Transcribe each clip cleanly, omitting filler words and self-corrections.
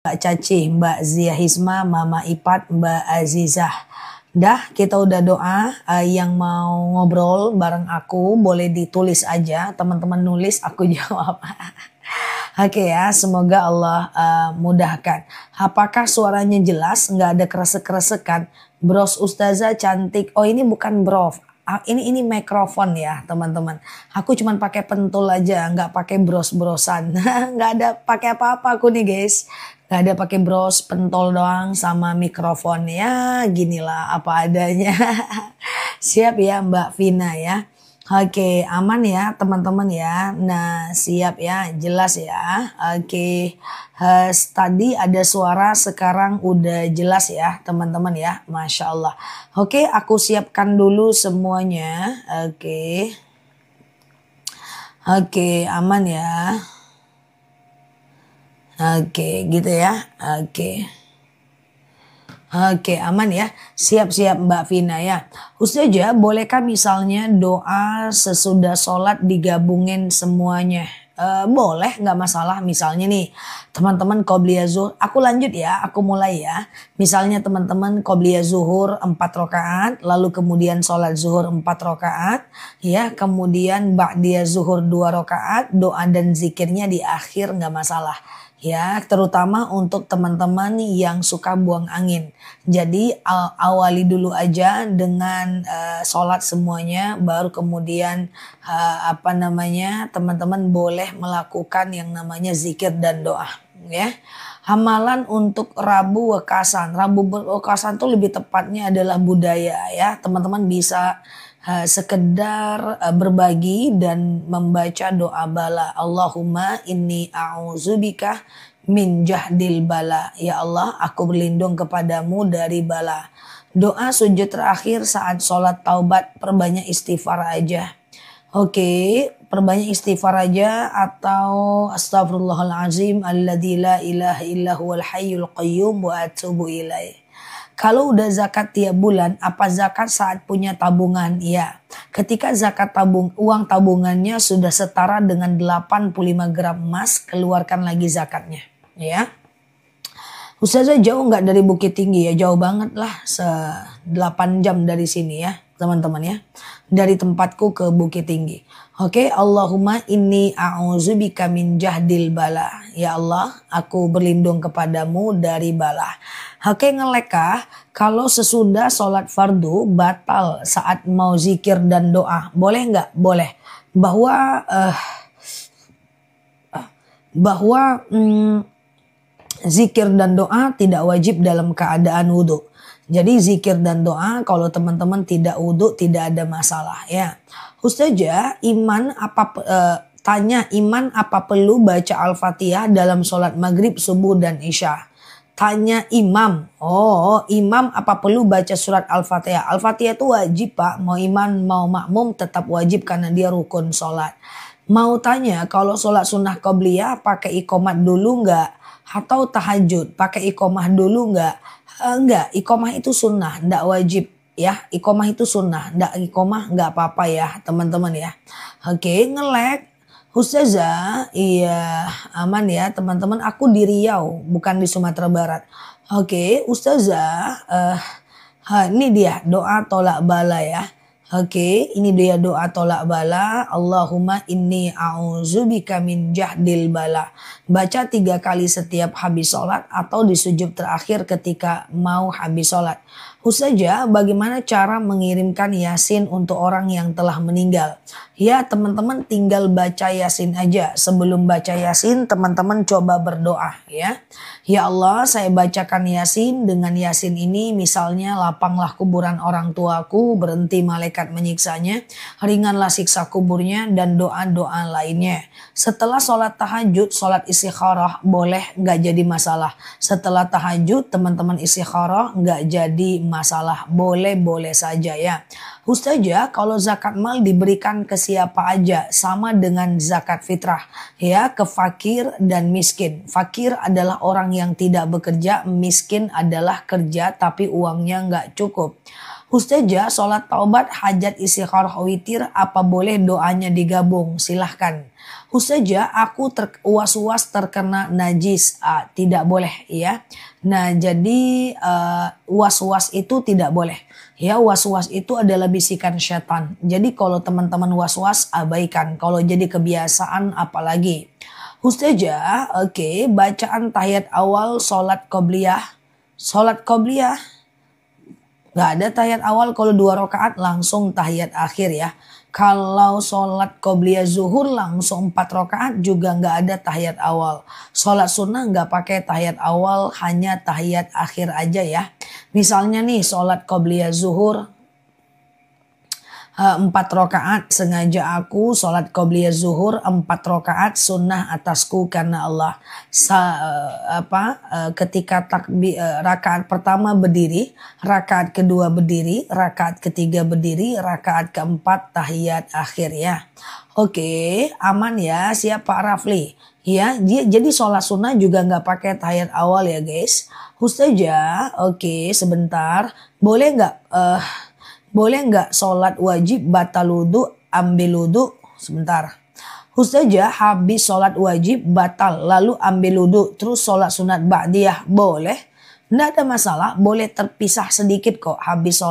Mbak Caci, Mbak Zia Hisma, Mama Ipat, Mbak Azizah. Dah, kita udah doa. Yang mau ngobrol bareng aku boleh ditulis aja. Teman-teman nulis, aku jawab. Oke ya, semoga Allah mudahkan. Apakah suaranya jelas? Nggak ada kresek-kresekan? Bros Ustazah cantik. Oh, ini bukan bro. Ini mikrofon ya teman-teman. Aku cuman pakai pentul aja, nggak pakai bros-brosan. Nggak ada pakai apa-apa aku nih guys. Nggak ada pakai bros, pentol doang sama mikrofon ya. Ginilah apa adanya. Siap ya Mbak Vina ya. Oke, aman ya teman-teman ya. Nah, siap ya, jelas ya. Oke, tadi ada suara, sekarang udah jelas ya teman-teman ya. Masya Allah. Oke, aku siapkan dulu semuanya. Oke. Oke, aman ya. Oke, gitu ya. Oke. Oke, aman ya. Siap-siap Mbak Vina ya. Ustazah, bolehkah misalnya doa sesudah sholat digabungin semuanya? Boleh, nggak masalah. Misalnya nih, teman-teman qobliyah zuhur. Aku lanjut ya, aku mulai ya. Misalnya teman-teman qobliyah zuhur 4 rakaat, lalu kemudian sholat zuhur 4 rakaat, ya. Kemudian ba'diyah zuhur 2 rakaat, doa dan zikirnya di akhir nggak masalah. Ya, terutama untuk teman-teman yang suka buang angin. Jadi awali dulu aja dengan sholat semuanya, baru kemudian teman-teman boleh melakukan yang namanya zikir dan doa. Ya, amalan untuk Rabu Wekasan. Rabu Wekasan itu lebih tepatnya adalah budaya ya. Teman-teman bisa sekedar berbagi dan membaca doa bala. Allahumma inni a'udzubika min jahdil bala. Ya Allah, aku berlindung kepadamu dari bala. Doa sujud terakhir saat sholat taubat, perbanyak istighfar aja. Oke, perbanyak istighfar aja atau astagfirullahalazim alladzi la ilaha illa huwal hayyul qayyum wa atubu ilaih. Kalau udah zakat tiap bulan, apa zakat saat punya tabungan? Ya, ketika zakat uang tabungannya sudah setara dengan 85 gram emas, keluarkan lagi zakatnya. Ya, Ustazah jauh nggak dari Bukit Tinggi ya? Jauh banget lah, 8 jam dari sini ya teman-teman ya. Dari tempatku ke Bukit Tinggi. Oke, Allahumma inni a'udzubika min jahdil bala. Ya Allah, aku berlindung kepadamu dari bala. Oke, ngelekah kalau sesudah sholat fardu batal saat mau zikir dan doa. Boleh nggak? Boleh. Bahwa zikir dan doa tidak wajib dalam keadaan wudhu. Jadi zikir dan doa kalau teman-teman tidak wudhu tidak ada masalah ya. Ustazah, iman apa perlu baca Al-Fatihah dalam sholat maghrib, subuh dan isya? Tanya imam. Oh, imam apa perlu baca surat Al-Fatihah? Al-Fatihah itu wajib Pak. Mau imam mau makmum tetap wajib karena dia rukun sholat. Mau tanya kalau sholat sunnah qobliyah pakai iqomah dulu nggak? Atau tahajud pakai iqomah dulu nggak? Enggak, iqomah itu sunnah, nggak wajib ya. Iqomah itu sunnah, nggak iqomah nggak apa-apa ya teman-teman ya. Oke, ngelek. Ustazah, iya aman ya teman-teman. Aku di Riau, bukan di Sumatera Barat. Oke, Ustazah, ini dia doa tolak bala ya. Oke, ini dia doa tolak bala. Allahumma inni a'udzubika min jahdil bala. Baca 3 kali setiap habis sholat atau di sujud terakhir ketika mau habis sholat. Ustazah, bagaimana cara mengirimkan Yasin untuk orang yang telah meninggal? Ya teman-teman tinggal baca Yasin aja. Sebelum baca Yasin teman-teman coba berdoa ya. Ya Allah, saya bacakan Yasin, dengan Yasin ini misalnya lapanglah kuburan orang tuaku, berhenti malaikat menyiksanya, ringanlah siksa kuburnya dan doa-doa lainnya. Setelah sholat tahajud, sholat istikharah boleh nggak jadi masalah. Setelah tahajud teman-teman istikharah nggak jadi masalah, boleh-boleh saja ya. Ustazah, kalau zakat mal diberikan ke siapa aja sama dengan zakat fitrah, ya, ke fakir dan miskin. Fakir adalah orang yang tidak bekerja, miskin adalah kerja tapi uangnya nggak cukup. Ustazah, sholat taubat, hajat, istikharah, witir, apa boleh doanya digabung? Silahkan. Ustazah, aku was-was terkena najis. Tidak boleh ya. Nah, jadi was-was itu tidak boleh. Ya, was-was itu adalah bisikan setan. Jadi kalau teman-teman was-was, abaikan. Kalau jadi kebiasaan apalagi. Ustazah, oke, bacaan tahiyat awal sholat qobliyah. Sholat qobliyah. Gak ada tahiyat awal, kalau 2 rakaat langsung tahiyat akhir ya. Kalau sholat qobliyah zuhur langsung 4 rakaat juga gak ada tahiyat awal. Sholat sunnah gak pakai tahiyat awal, hanya tahiyat akhir aja ya. Misalnya nih sholat qobliyah zuhur 4 rakaat, sengaja aku sholat qobliyah zuhur 4 rakaat sunnah atasku karena Allah. Ketika rakaat pertama berdiri, rakaat kedua berdiri, rakaat ketiga berdiri, rakaat keempat tahiyat akhir ya. Oke, aman ya, siap Pak Rafli. Ya, jadi sholat sunnah juga nggak pakai tahiyat awal ya guys. Ustazah, oke, sebentar, boleh nggak sholat wajib batal wudu, ambil wudu? Sebentar. Ustazah, habis sholat wajib batal lalu ambil wudu terus sholat sunat ba'diyah boleh? Nggak ada masalah, boleh terpisah sedikit kok. Habis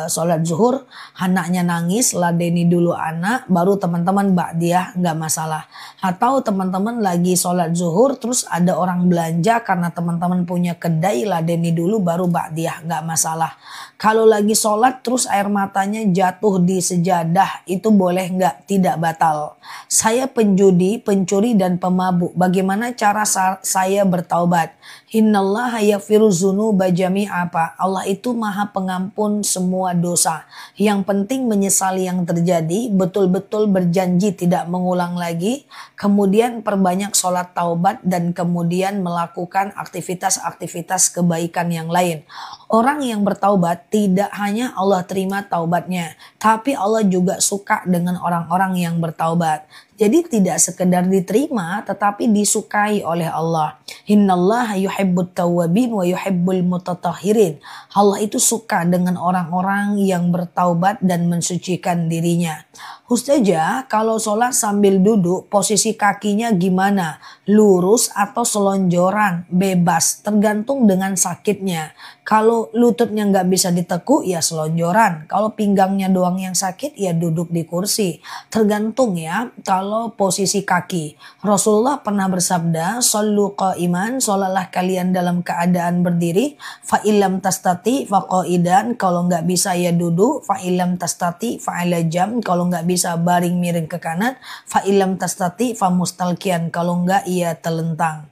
sholat zuhur, anaknya nangis, ladeni dulu anak, baru teman-teman ba'diyah, nggak masalah. Atau teman-teman lagi sholat zuhur, terus ada orang belanja karena teman-teman punya kedai, ladeni dulu baru ba'diyah, nggak masalah. Kalau lagi sholat terus air matanya jatuh di sejadah, itu boleh nggak? Tidak batal. Saya penjudi, pencuri dan pemabuk. Bagaimana cara saya bertaubat? Innallaha yaghfiru dzunuba jami'a. Allah itu maha pengampun semua dosa. Yang penting menyesali yang terjadi, betul-betul berjanji tidak mengulang lagi, kemudian perbanyak sholat taubat dan kemudian melakukan aktivitas-aktivitas kebaikan yang lain. Orang yang bertaubat tidak hanya Allah terima taubatnya, tapi Allah juga suka dengan orang-orang yang bertaubat. Jadi tidak sekedar diterima tetapi disukai oleh Allah. Innallaha yuhibbut tawwabin wa yuhibbul mutatahhirin. Allah itu suka dengan orang-orang yang bertaubat dan mensucikan dirinya. Ustazah, kalau sholat sambil duduk posisi kakinya gimana? Lurus atau selonjoran? Bebas, tergantung dengan sakitnya. Kalau lututnya nggak bisa ditekuk ya selonjoran. Kalau pinggangnya doang yang sakit ya duduk di kursi. Tergantung ya kalau posisi kaki. Rasulullah pernah bersabda, "Shallu qa'iman", sholatlah kalian dalam keadaan berdiri. Fa illam tastati fa qa'idan, kalau nggak bisa ya duduk. Fa illam tastati fa ala jam, kalau nggak bisa baring miring ke kanan. Fa illam tastati fa mustalqian, kalau nggak ya telentang.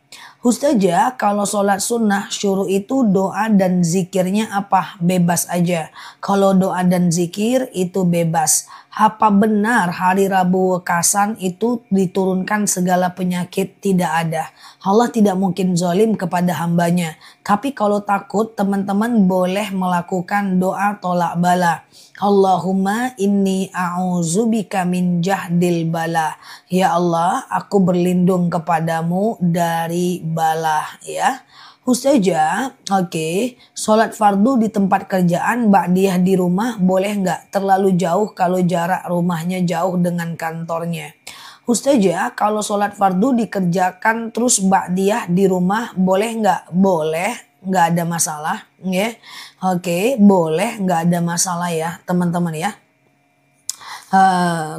Ustazah, kalau sholat sunnah syuruh itu doa dan zikirnya apa? Bebas aja. Kalau doa dan zikir itu bebas. Apa benar hari Rabu Wekasan itu diturunkan segala penyakit? Tidak ada. Allah tidak mungkin zalim kepada hambanya. Tapi kalau takut, teman-teman boleh melakukan doa tolak bala. Allahumma inni a'udzubika min jahdil bala. Ya Allah, aku berlindung kepadamu dari bala ya. Ustazah, oke, sholat fardu di tempat kerjaan, ba'diyah di rumah boleh nggak? Terlalu jauh kalau jarak rumahnya jauh dengan kantornya. Ustazah, kalau sholat fardu dikerjakan terus ba'diyah di rumah boleh nggak? Boleh, nggak ada masalah ya. Oke, boleh, nggak ada masalah ya teman-teman ya.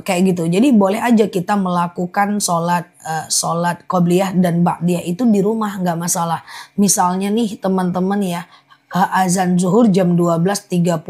Kayak gitu. Jadi boleh aja kita melakukan sholat qobliyah dan ba'diyah itu di rumah, nggak masalah. Misalnya nih teman-teman ya, azan zuhur jam 12.30.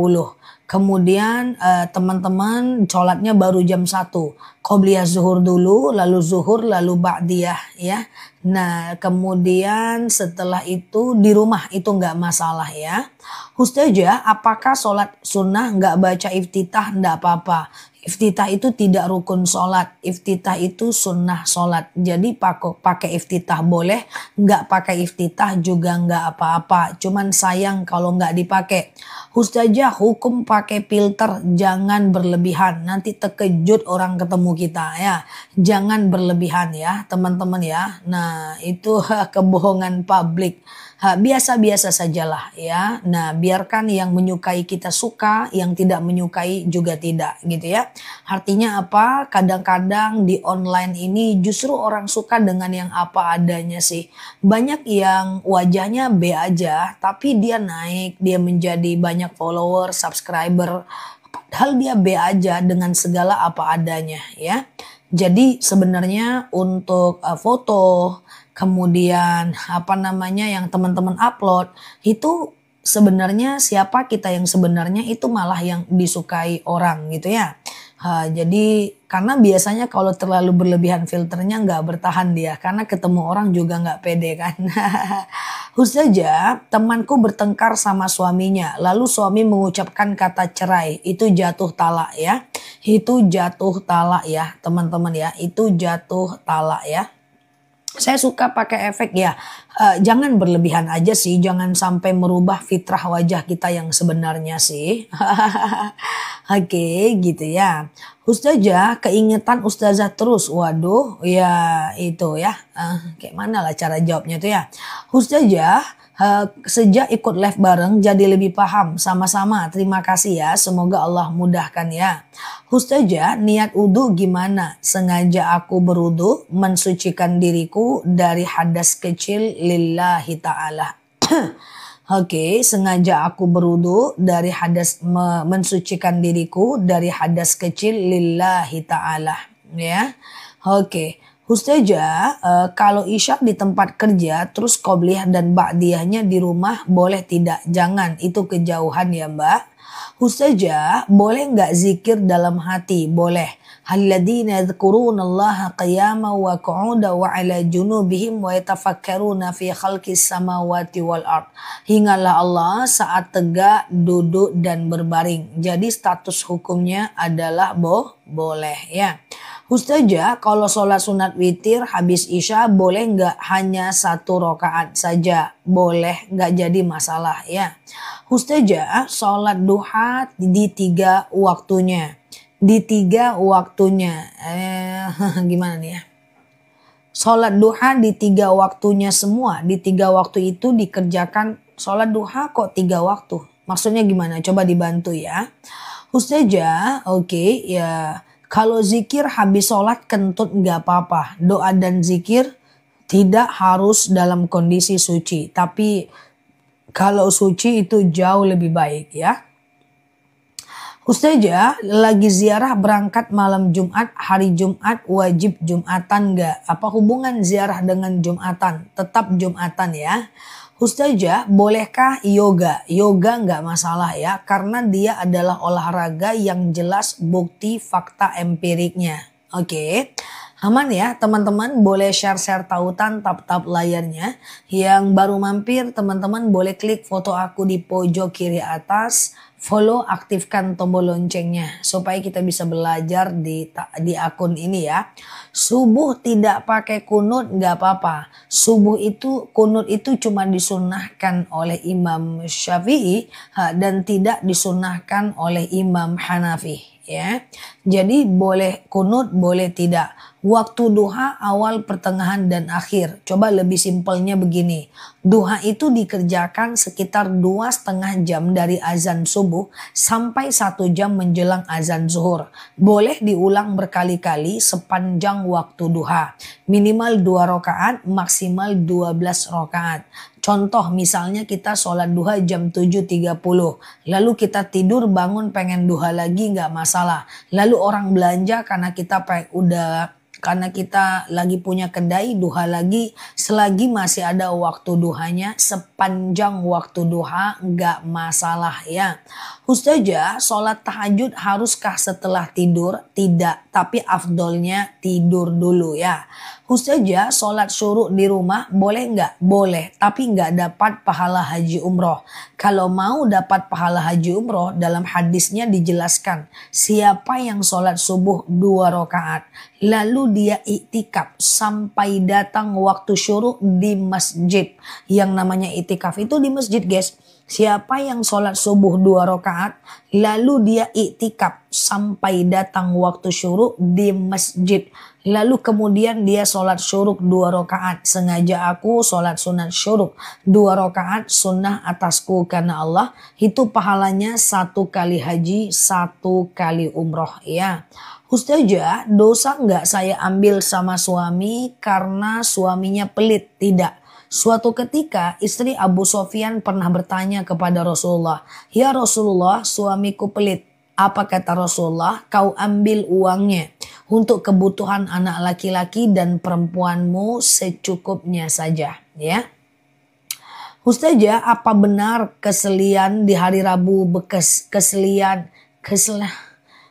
Kemudian teman-teman sholatnya baru jam 1. Qobliyah zuhur dulu, lalu zuhur, lalu ba'diyah ya. Nah kemudian setelah itu di rumah itu nggak masalah ya. Ustazah, apakah sholat sunnah nggak baca iftitah? Nggak apa-apa. Iftitah itu tidak rukun sholat. Iftitah itu sunnah sholat. Jadi pakai iftitah boleh, nggak pakai iftitah juga nggak apa-apa. Cuman sayang kalau nggak dipakai. Ustazah, hukum pakai filter jangan berlebihan. Nanti terkejut orang ketemu kita ya. Jangan berlebihan ya teman-teman ya. Nah itu kebohongan publik. Biasa-biasa sajalah ya. Nah biarkan yang menyukai kita suka, yang tidak menyukai juga tidak gitu ya. Artinya apa? Kadang-kadang di online ini justru orang suka dengan yang apa adanya sih. Banyak yang wajahnya B aja tapi dia naik, dia menjadi banyak follower, subscriber. Padahal dia B aja dengan segala apa adanya ya. Jadi sebenarnya untuk foto, kemudian apa namanya yang teman-teman upload itu sebenarnya siapa kita yang sebenarnya itu malah yang disukai orang gitu ya. Jadi karena biasanya kalau terlalu berlebihan filternya nggak bertahan dia karena ketemu orang juga nggak pede kan. Ustazah, temanku bertengkar sama suaminya lalu suami mengucapkan kata cerai, itu jatuh talak ya. Itu jatuh talak ya teman-teman ya, itu jatuh talak ya. Saya suka pakai efek ya, jangan berlebihan aja sih, jangan sampai merubah fitrah wajah kita yang sebenarnya sih. Oke gitu ya. Ustazah, keingetan ustazah terus, waduh ya itu ya, kayak mana lah cara jawabnya tuh ya. Ustazah, sejak ikut live bareng jadi lebih paham, sama-sama terima kasih ya, semoga Allah mudahkan ya. Ustazah, niat wudu gimana? Sengaja aku berwudu mensucikan diriku dari hadas kecil lillahi ta'ala. Oke, sengaja aku berwudu dari hadas, mensucikan diriku dari hadas kecil lillahi ta'ala ya. Oke. Ustazah, kalau isya di tempat kerja terus qobliyah dan ba'diyahnya di rumah boleh tidak? Jangan, itu kejauhan ya Mbak. Ustazah, boleh nggak zikir dalam hati? Boleh. Alladzina yadhkurunallaha qiyaman wa qu'udan wa 'ala junubihim wa yatafakkaruna fi khalqis samawati wal ard. Ingatlah Allah saat tegak, duduk dan berbaring. Jadi status hukumnya adalah boleh ya. Ustazah, kalau sholat sunat witir habis isya boleh nggak hanya 1 rakaat saja? Boleh, nggak jadi masalah ya. Ustazah, sholat duha di 3 waktunya. Di 3 waktunya. Gimana nih ya? Sholat duha di 3 waktunya semua. Di 3 waktu itu dikerjakan sholat duha kok 3 waktu. Maksudnya gimana? Coba dibantu ya. Ustazah, oke ya. Kalau zikir habis sholat kentut nggak apa-apa. Doa dan zikir tidak harus dalam kondisi suci. Tapi kalau suci itu jauh lebih baik ya. Ustazah, lagi ziarah berangkat malam Jumat, hari Jumat wajib Jumatan nggak? Apa hubungan ziarah dengan Jumatan? Tetap Jumatan ya. Ustazah, bolehkah yoga? Yoga nggak masalah ya, karena dia adalah olahraga yang jelas bukti fakta empiriknya. Oke. Aman ya teman-teman, boleh share-share tautan tap-tap layarnya. Yang baru mampir teman-teman boleh klik foto aku di pojok kiri atas. Follow, aktifkan tombol loncengnya supaya kita bisa belajar di akun ini ya. Subuh tidak pakai kunut nggak apa-apa. Subuh itu kunut itu cuma disunahkan oleh Imam Syafi'i dan tidak disunahkan oleh Imam Hanafi ya. Jadi boleh kunut, boleh tidak. Waktu duha awal, pertengahan dan akhir. Coba lebih simpelnya begini. Duha itu dikerjakan sekitar 2,5 jam dari azan subuh sampai 1 jam menjelang azan zuhur. Boleh diulang berkali-kali sepanjang waktu duha. Minimal 2 rakaat, maksimal 12 rakaat. Contoh misalnya kita sholat duha jam 7.30. Lalu kita tidur bangun pengen duha lagi nggak masalah. Lalu orang belanja karena kita udah karena kita lagi punya kedai duha lagi, selagi masih ada waktu duhanya, sepanjang waktu duha nggak masalah ya. Ustazah, sholat tahajud haruskah setelah tidur? Tidak, tapi afdolnya tidur dulu ya. Ustazah, sholat syuruk di rumah boleh nggak? Boleh, tapi nggak dapat pahala haji umroh. Kalau mau dapat pahala haji umroh, dalam hadisnya dijelaskan, siapa yang sholat subuh 2 rakaat, lalu dia iktikaf sampai datang waktu syuruk di masjid. Yang namanya iktikaf itu di masjid guys. Siapa yang sholat subuh 2 rakaat, lalu dia iktikaf sampai datang waktu syuruk di masjid. Lalu kemudian dia sholat syuruk 2 rakaat. Sengaja aku sholat sunat syuruk 2 rakaat sunnah atasku karena Allah. Itu pahalanya 1 kali haji, 1 kali umroh ya. Ustazah, dosa nggak saya ambil sama suami karena suaminya pelit? Tidak. Suatu ketika istri Abu Sofyan pernah bertanya kepada Rasulullah, "Ya Rasulullah, suamiku pelit." Apa kata Rasulullah? "Kau ambil uangnya untuk kebutuhan anak laki-laki dan perempuanmu secukupnya saja." Ya. Ustazah, apa benar keselian di hari Rabu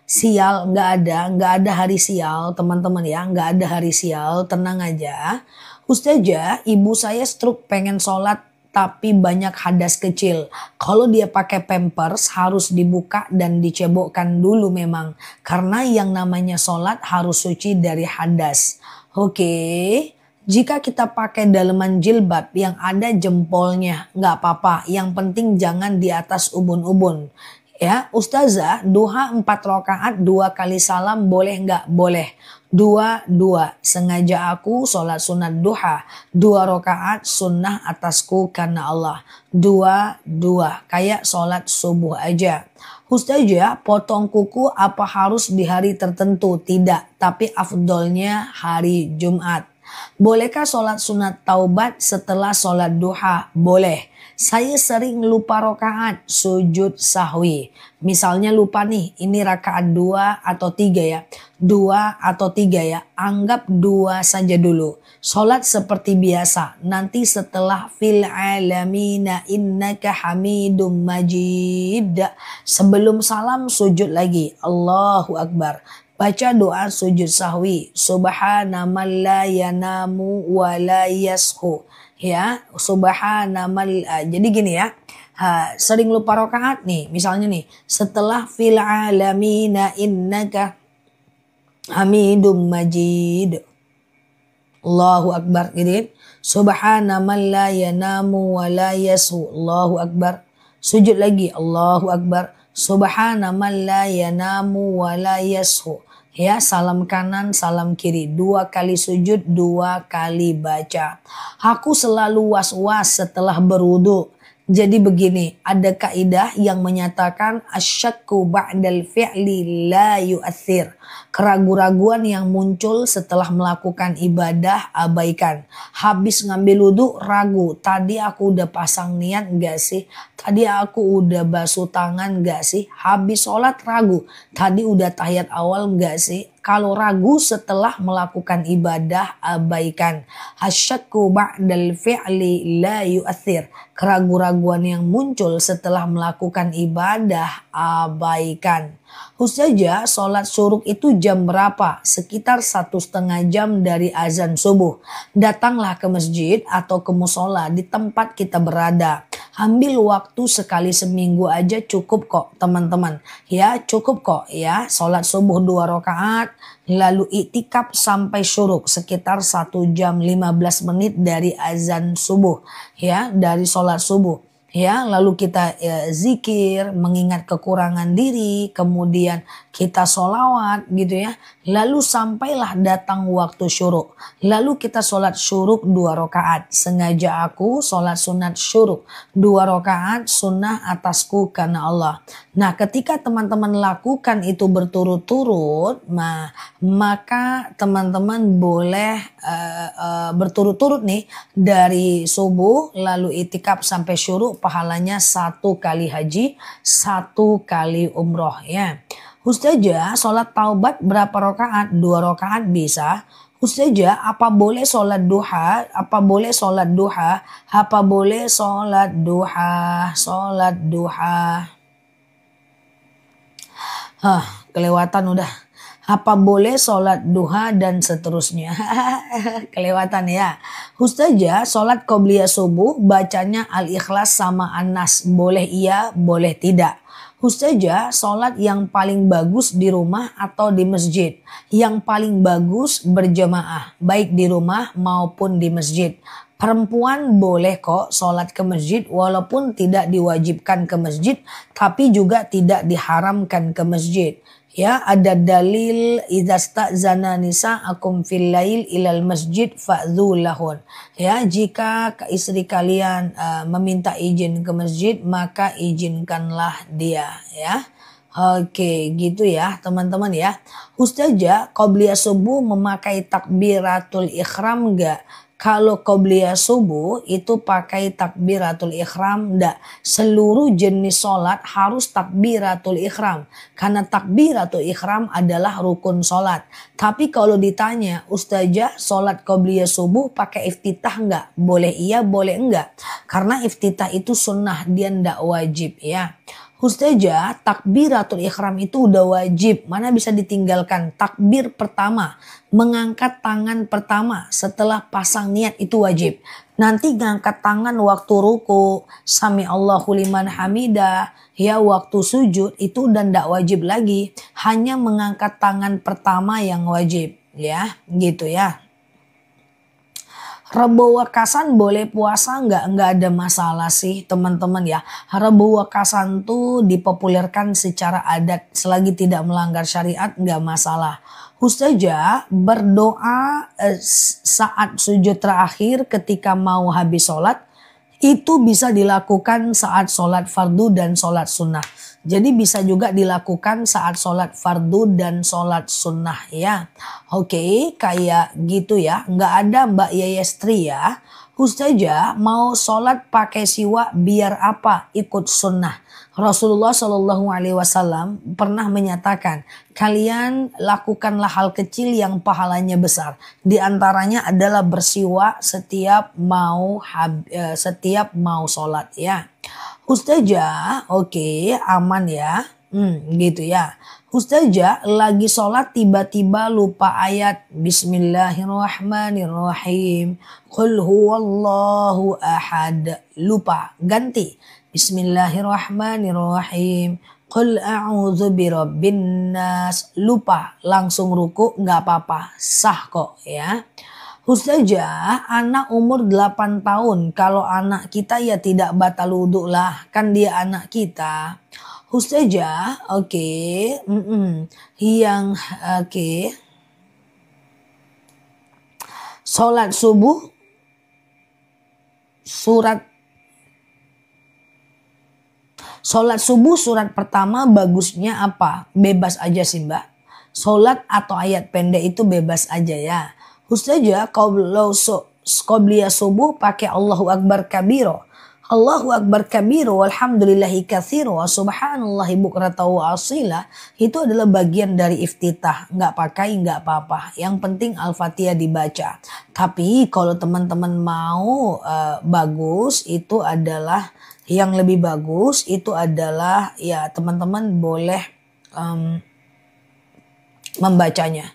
sial? Nggak ada hari sial teman-teman ya, nggak ada hari sial, tenang aja. Ustazah, ibu saya stroke pengen sholat tapi banyak hadas kecil. Kalau dia pakai pampers harus dibuka dan dicebokkan dulu memang. Karena yang namanya sholat harus suci dari hadas. Oke, jika kita pakai daleman jilbab yang ada jempolnya nggak apa-apa. Yang penting jangan di atas ubun-ubun. Ya, Ustazah, duha 4 rakaat 2 kali salam boleh nggak? Boleh. 2. Sengaja aku sholat sunat duha 2 rakaat sunnah atasku karena Allah. 2. Kayak sholat subuh aja. Ustazah, potong kuku apa harus di hari tertentu? Tidak, tapi afdolnya hari Jumat. Bolehkah sholat sunat taubat setelah sholat duha? Boleh. Saya sering lupa rakaat sujud sahwi. Misalnya lupa nih, ini rakaat 2 atau 3 ya. 2 atau 3 ya. Anggap 2 saja dulu. Sholat seperti biasa. Nanti setelah fil alamina innaka hamidum majid. Sebelum salam sujud lagi. Allahu Akbar. Baca doa sujud sahwi. Subhana man la yanamu wa la yashu. Ya, jadi gini ya. Sering lupa rakaat nih, misalnya nih, setelah fil alamina innaka hamidum majid. Allahu Akbar, gitu. Subhana man la yanamu wa la yashu. Allahu Akbar. Sujud lagi. Allahu Akbar. Subhana man la yanamu wa la yashu. Ya, salam kanan, salam kiri. 2 kali sujud, 2 kali baca. Aku selalu was-was setelah berwudu. Jadi begini, ada kaidah yang menyatakan asyakku ba'dal fi'li la yu'athir. Keraguan-raguan yang muncul setelah melakukan ibadah abaikan. Habis ngambil wudu ragu, tadi aku udah pasang niat gak sih? Tadi aku udah basuh tangan gak sih? Habis sholat ragu, tadi udah tahiyat awal gak sih? Kalau ragu setelah melakukan ibadah abaikan. Asyakku ba'dal fi'li la yu'athir. Keraguan-raguan yang muncul setelah melakukan ibadah abaikan. Ustazah, sholat syuruk itu jam berapa? Sekitar 1,5 jam dari azan subuh. Datanglah ke masjid atau ke musola di tempat kita berada. Ambil waktu sekali seminggu aja cukup kok teman-teman. Ya cukup kok ya. Sholat subuh 2 rakaat. Lalu iktikaf sampai syuruk sekitar 1 jam 15 menit dari azan subuh. Ya, dari sholat subuh. Ya, lalu kita zikir, mengingat kekurangan diri, kemudian kita sholawat gitu ya. Lalu sampailah datang waktu syuruk. Lalu kita sholat syuruk 2 rakaat. Sengaja aku sholat sunat syuruk 2 rakaat sunnah atasku karena Allah. Nah, ketika teman-teman lakukan itu berturut-turut, maka teman-teman boleh berturut-turut nih dari subuh lalu itikaf sampai syuruk, pahalanya 1 kali haji, 1 kali umroh ya. Ustazah, sholat taubat berapa rakaat? 2 rakaat bisa. Ustazah, apa boleh sholat duha? Apa boleh sholat duha? Apa boleh sholat duha? Sholat duha. Kelewatan udah. Apa boleh sholat duha dan seterusnya. Kelewatan ya. Ustazah, sholat qobliyah subuh bacanya Al-Ikhlas sama An-Nas. Boleh iya, boleh tidak. Ustazah, sholat yang paling bagus di rumah atau di masjid? Yang paling bagus berjamaah, baik di rumah maupun di masjid. Perempuan boleh kok sholat ke masjid walaupun tidak diwajibkan ke masjid, tapi juga tidak diharamkan ke masjid. Ya, ada dalil idza sta'zana nisa'akum fil lail ilal masjid fa'dzu lahun. Ya, jika istri kalian meminta izin ke masjid, maka izinkanlah dia, ya. Oke, gitu ya, teman-teman ya. Ustazah, qobliyah subuh memakai takbiratul ikhram enggak? Kalau qobliyah subuh itu pakai takbiratul ikhram enggak. Seluruh jenis sholat harus takbiratul ikhram. Karena takbiratul ikhram adalah rukun sholat. Tapi kalau ditanya, Ustazah sholat qobliyah subuh pakai iftitah enggak? Boleh iya, boleh enggak. Karena iftitah itu sunnah, dia enggak wajib ya. Ustazah, takbiratul ikhram itu udah wajib. Mana bisa ditinggalkan? Takbir pertama, mengangkat tangan pertama setelah pasang niat itu wajib. Nanti ngangkat tangan waktu ruku, sami Allahu liman hamidah, ya waktu sujud itu udah ndak wajib lagi. Hanya mengangkat tangan pertama yang wajib, ya gitu ya. Rebo Wakasan boleh puasa nggak ada masalah sih teman-teman ya. Rebo Wakasan tuh dipopulerkan secara adat selagi tidak melanggar syariat nggak masalah. Ustazah berdoa saat sujud terakhir ketika mau habis sholat itu bisa dilakukan saat sholat fardu dan sholat sunnah. Jadi bisa juga dilakukan saat sholat fardu dan sholat sunnah ya. Oke, kayak gitu ya. Nggak ada Mbak Yayestri ya. Ustazah mau sholat pakai siwak biar apa? Ikut sunnah. Rasulullah Shallallahu Alaihi Wasallam pernah menyatakan, kalian lakukanlah hal kecil yang pahalanya besar. Di antaranya adalah bersiwak setiap mau sholat ya. Ustazah, oke, aman ya. Gitu ya. Ustazah lagi sholat tiba-tiba lupa ayat Bismillahirrahmanirrahim. Qul huwallahu ahad. Lupa, ganti. Bismillahirrahmanirrahim. Qul a'udzu birabbin nas. Lupa, langsung ruku, nggak apa-apa, sah kok ya. Ustazah, anak umur 8 tahun. Kalau anak kita ya tidak batal wudhu lah. Kan dia anak kita. Ustazah, oke. Sholat subuh. Sholat subuh surat pertama bagusnya apa? Bebas aja sih Mbak. Sholat atau ayat pendek itu bebas aja ya. Ustazah, kalau qobliyah subuh pakai Allahu Akbar kabiro. Allahu Akbar kabiro walhamdulillahi katsiro wa subhanallahi bukratan wa asila. Itu adalah bagian dari iftitah. Nggak pakai nggak apa-apa. Yang penting Al-Fatihah dibaca. Tapi kalau teman-teman mau bagus itu adalah yang lebih bagus itu adalah ya teman-teman boleh membacanya.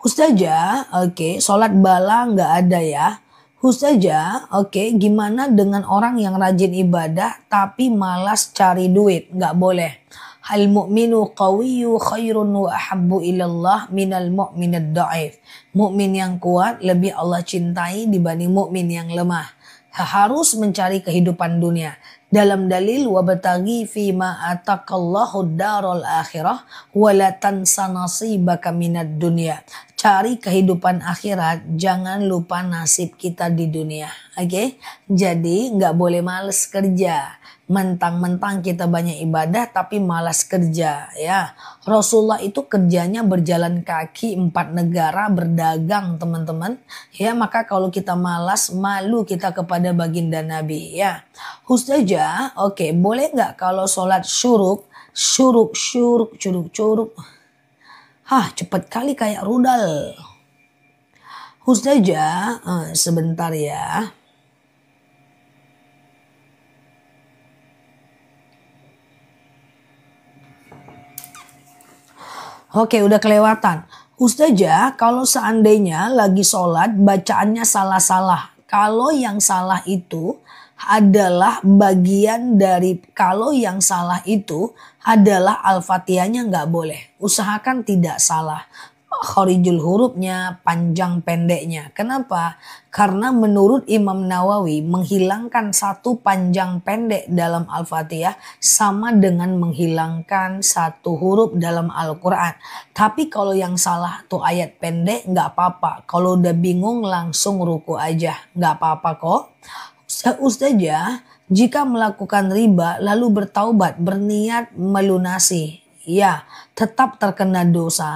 Ustazah, oke, sholat bala nggak ada ya. Ustazah, oke, gimana dengan orang yang rajin ibadah tapi malas cari duit? Nggak boleh. Al mu'minu qawiyyu khairun wa ahabbu ilallah minal mu'minad da'if. Mukmin yang kuat lebih Allah cintai dibanding mukmin yang lemah. Harus mencari kehidupan dunia. Dalam dalil wabtaghi fima ataqallahu darul akhirah wa la tansa nasibaka minad dunya. Cari kehidupan akhirat, jangan lupa nasib kita di dunia. Oke? Jadi nggak boleh males kerja. Mentang-mentang kita banyak ibadah tapi malas kerja ya. Rasulullah itu kerjanya berjalan kaki 4 negara berdagang teman-teman. Ya maka kalau kita malas malu kita kepada baginda Nabi ya. Ustazah, oke, boleh nggak kalau sholat syuruk. Hah, cepet kali kayak rudal. Ustazah, sebentar ya. Oke, udah kelewatan. Ustazah, kalau seandainya lagi sholat bacaannya salah-salah. Kalau yang salah itu adalah Al-Fatihahnya nggak boleh. Usahakan tidak salah. Khorijul hurufnya, panjang pendeknya. Kenapa? Karena menurut Imam Nawawi menghilangkan satu panjang pendek dalam Al-Fatihah sama dengan menghilangkan satu huruf dalam Al-Quran. Tapi kalau yang salah tuh ayat pendek nggak apa-apa. Kalau udah bingung langsung ruku aja. Nggak apa-apa kok. Ustazah, jika melakukan riba lalu bertaubat berniat melunasi. Ya, tetap terkena dosa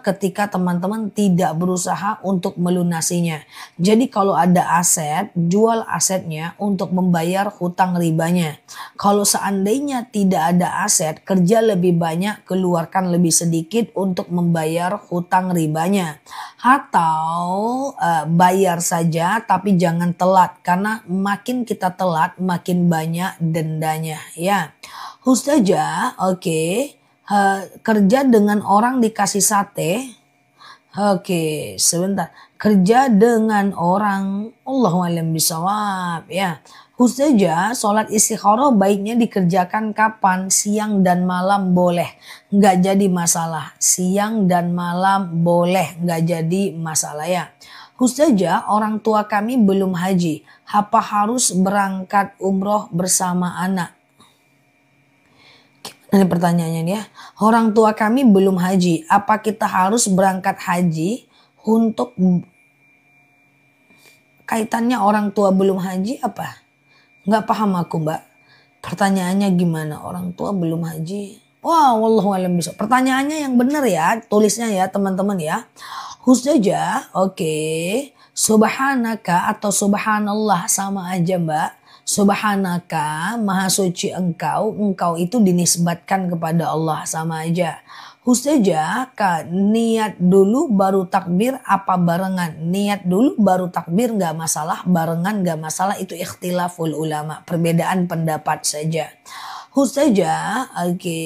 ketika teman-teman tidak berusaha untuk melunasinya. Jadi kalau ada aset, jual asetnya untuk membayar hutang ribanya. Kalau seandainya tidak ada aset, kerja lebih banyak, keluarkan lebih sedikit untuk membayar hutang ribanya. Atau bayar saja tapi jangan telat, karena makin kita telat makin banyak dendanya. Ya, Ustazah, oke. Kerja dengan orang dikasih sate. Oke, sebentar. Kerja dengan orang, Allahu a'lam bishawab ya. Ustazah, sholat istikharah baiknya dikerjakan kapan? Siang dan malam boleh. Nggak jadi masalah. Siang dan malam boleh. Nggak jadi masalah ya. Ustazah, orang tua kami belum haji. Apa harus berangkat umroh bersama anak? Ini pertanyaannya ya. Orang tua kami belum haji. Apa kita harus berangkat haji untuk kaitannya orang tua belum haji apa? Nggak paham aku, Mbak. Pertanyaannya gimana? Orang tua belum haji. Wah, wallahu a'lam bishawab. Pertanyaannya yang benar ya, tulisnya ya teman-teman ya. Ustazah, oke. Subhanaka atau subhanallah sama aja, Mbak. Subhanaka, maha suci engkau itu dinisbatkan kepada Allah sama aja. Ustazah, niat dulu baru takbir apa barengan? Niat dulu baru takbir nggak masalah, barengan nggak masalah, itu ikhtilaful ulama, perbedaan pendapat saja. Ustazah, oke.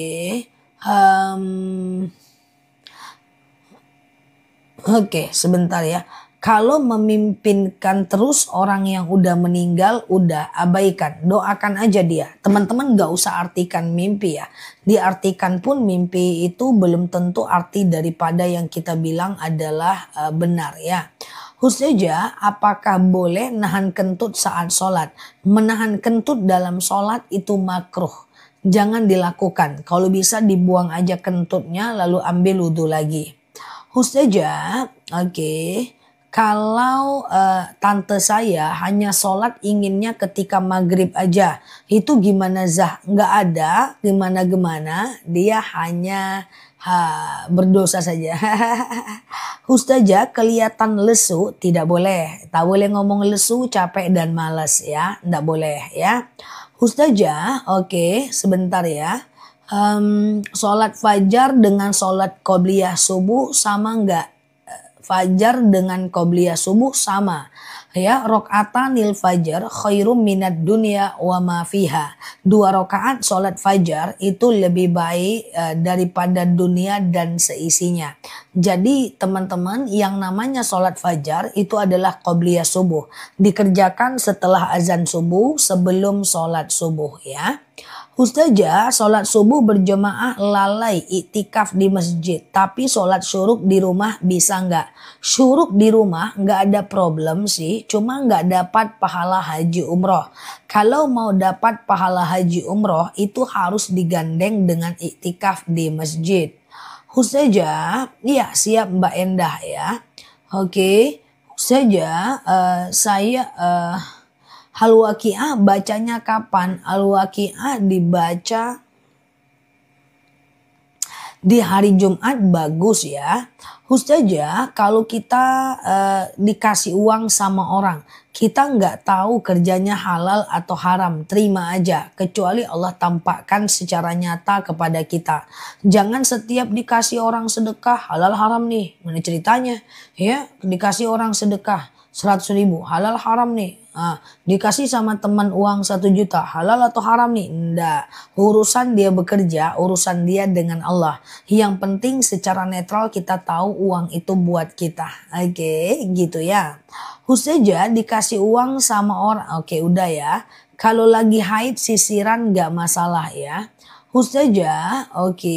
Oke, sebentar ya. Kalau memimpinkan terus orang yang udah meninggal, udah abaikan. Doakan aja dia. Teman-teman gak usah artikan mimpi ya. Diartikan pun mimpi itu belum tentu arti daripada yang kita bilang adalah benar ya. Ustazah, apakah boleh nahan kentut saat sholat? Menahan kentut dalam sholat itu makruh. Jangan dilakukan. Kalau bisa dibuang aja kentutnya lalu ambil wudhu lagi. Ustazah, oke. Kalau tante saya hanya sholat inginnya ketika maghrib aja. Itu gimana Zah? Nggak ada gimana-gimana. Dia hanya berdosa saja. Ustazah, kelihatan lesu tidak boleh. Tak boleh ngomong lesu, capek dan malas ya. Nggak boleh ya. Ustazah, oke, sebentar ya. Sholat fajar dengan sholat qobliyah subuh sama nggak? Fajar dengan qobliyah subuh sama. Ya, rokaatanil fajar khairum minad dunya wa ma fiha. 2 rakaat sholat fajar itu lebih baik daripada dunia dan seisinya. Jadi teman-teman, yang namanya sholat fajar itu adalah qobliyah subuh. Dikerjakan setelah azan subuh, sebelum sholat subuh ya. Ustazah, sholat subuh berjamaah lalai iktikaf di masjid. Tapi sholat syuruk di rumah bisa nggak? Syuruk di rumah nggak ada problem sih. Cuma nggak dapat pahala haji umroh. Kalau mau dapat pahala haji umroh itu harus digandeng dengan iktikaf di masjid. Ustazah, iya siap Mbak Endah ya. Oke, Ustazah, saya... Al-Waqi'ah bacanya kapan? Al-Waqi'ah dibaca Di hari Jumat bagus ya. Ustazah, kalau kita dikasih uang sama orang, kita nggak tahu kerjanya halal atau haram, terima aja. Kecuali Allah tampakkan secara nyata kepada kita. Jangan setiap dikasih orang sedekah, halal haram nih. Mana ceritanya? Ya, dikasih orang sedekah 100.000, halal haram nih. Dikasih sama teman uang 1 juta, halal atau haram nih? Enggak. Urusan dia bekerja, urusan dia dengan Allah. Yang penting secara netral kita tahu uang itu buat kita. Oke, gitu ya. Ustazah dikasih uang sama orang, oke udah ya. Kalau lagi haid sisiran nggak masalah ya. Ustazah, oke.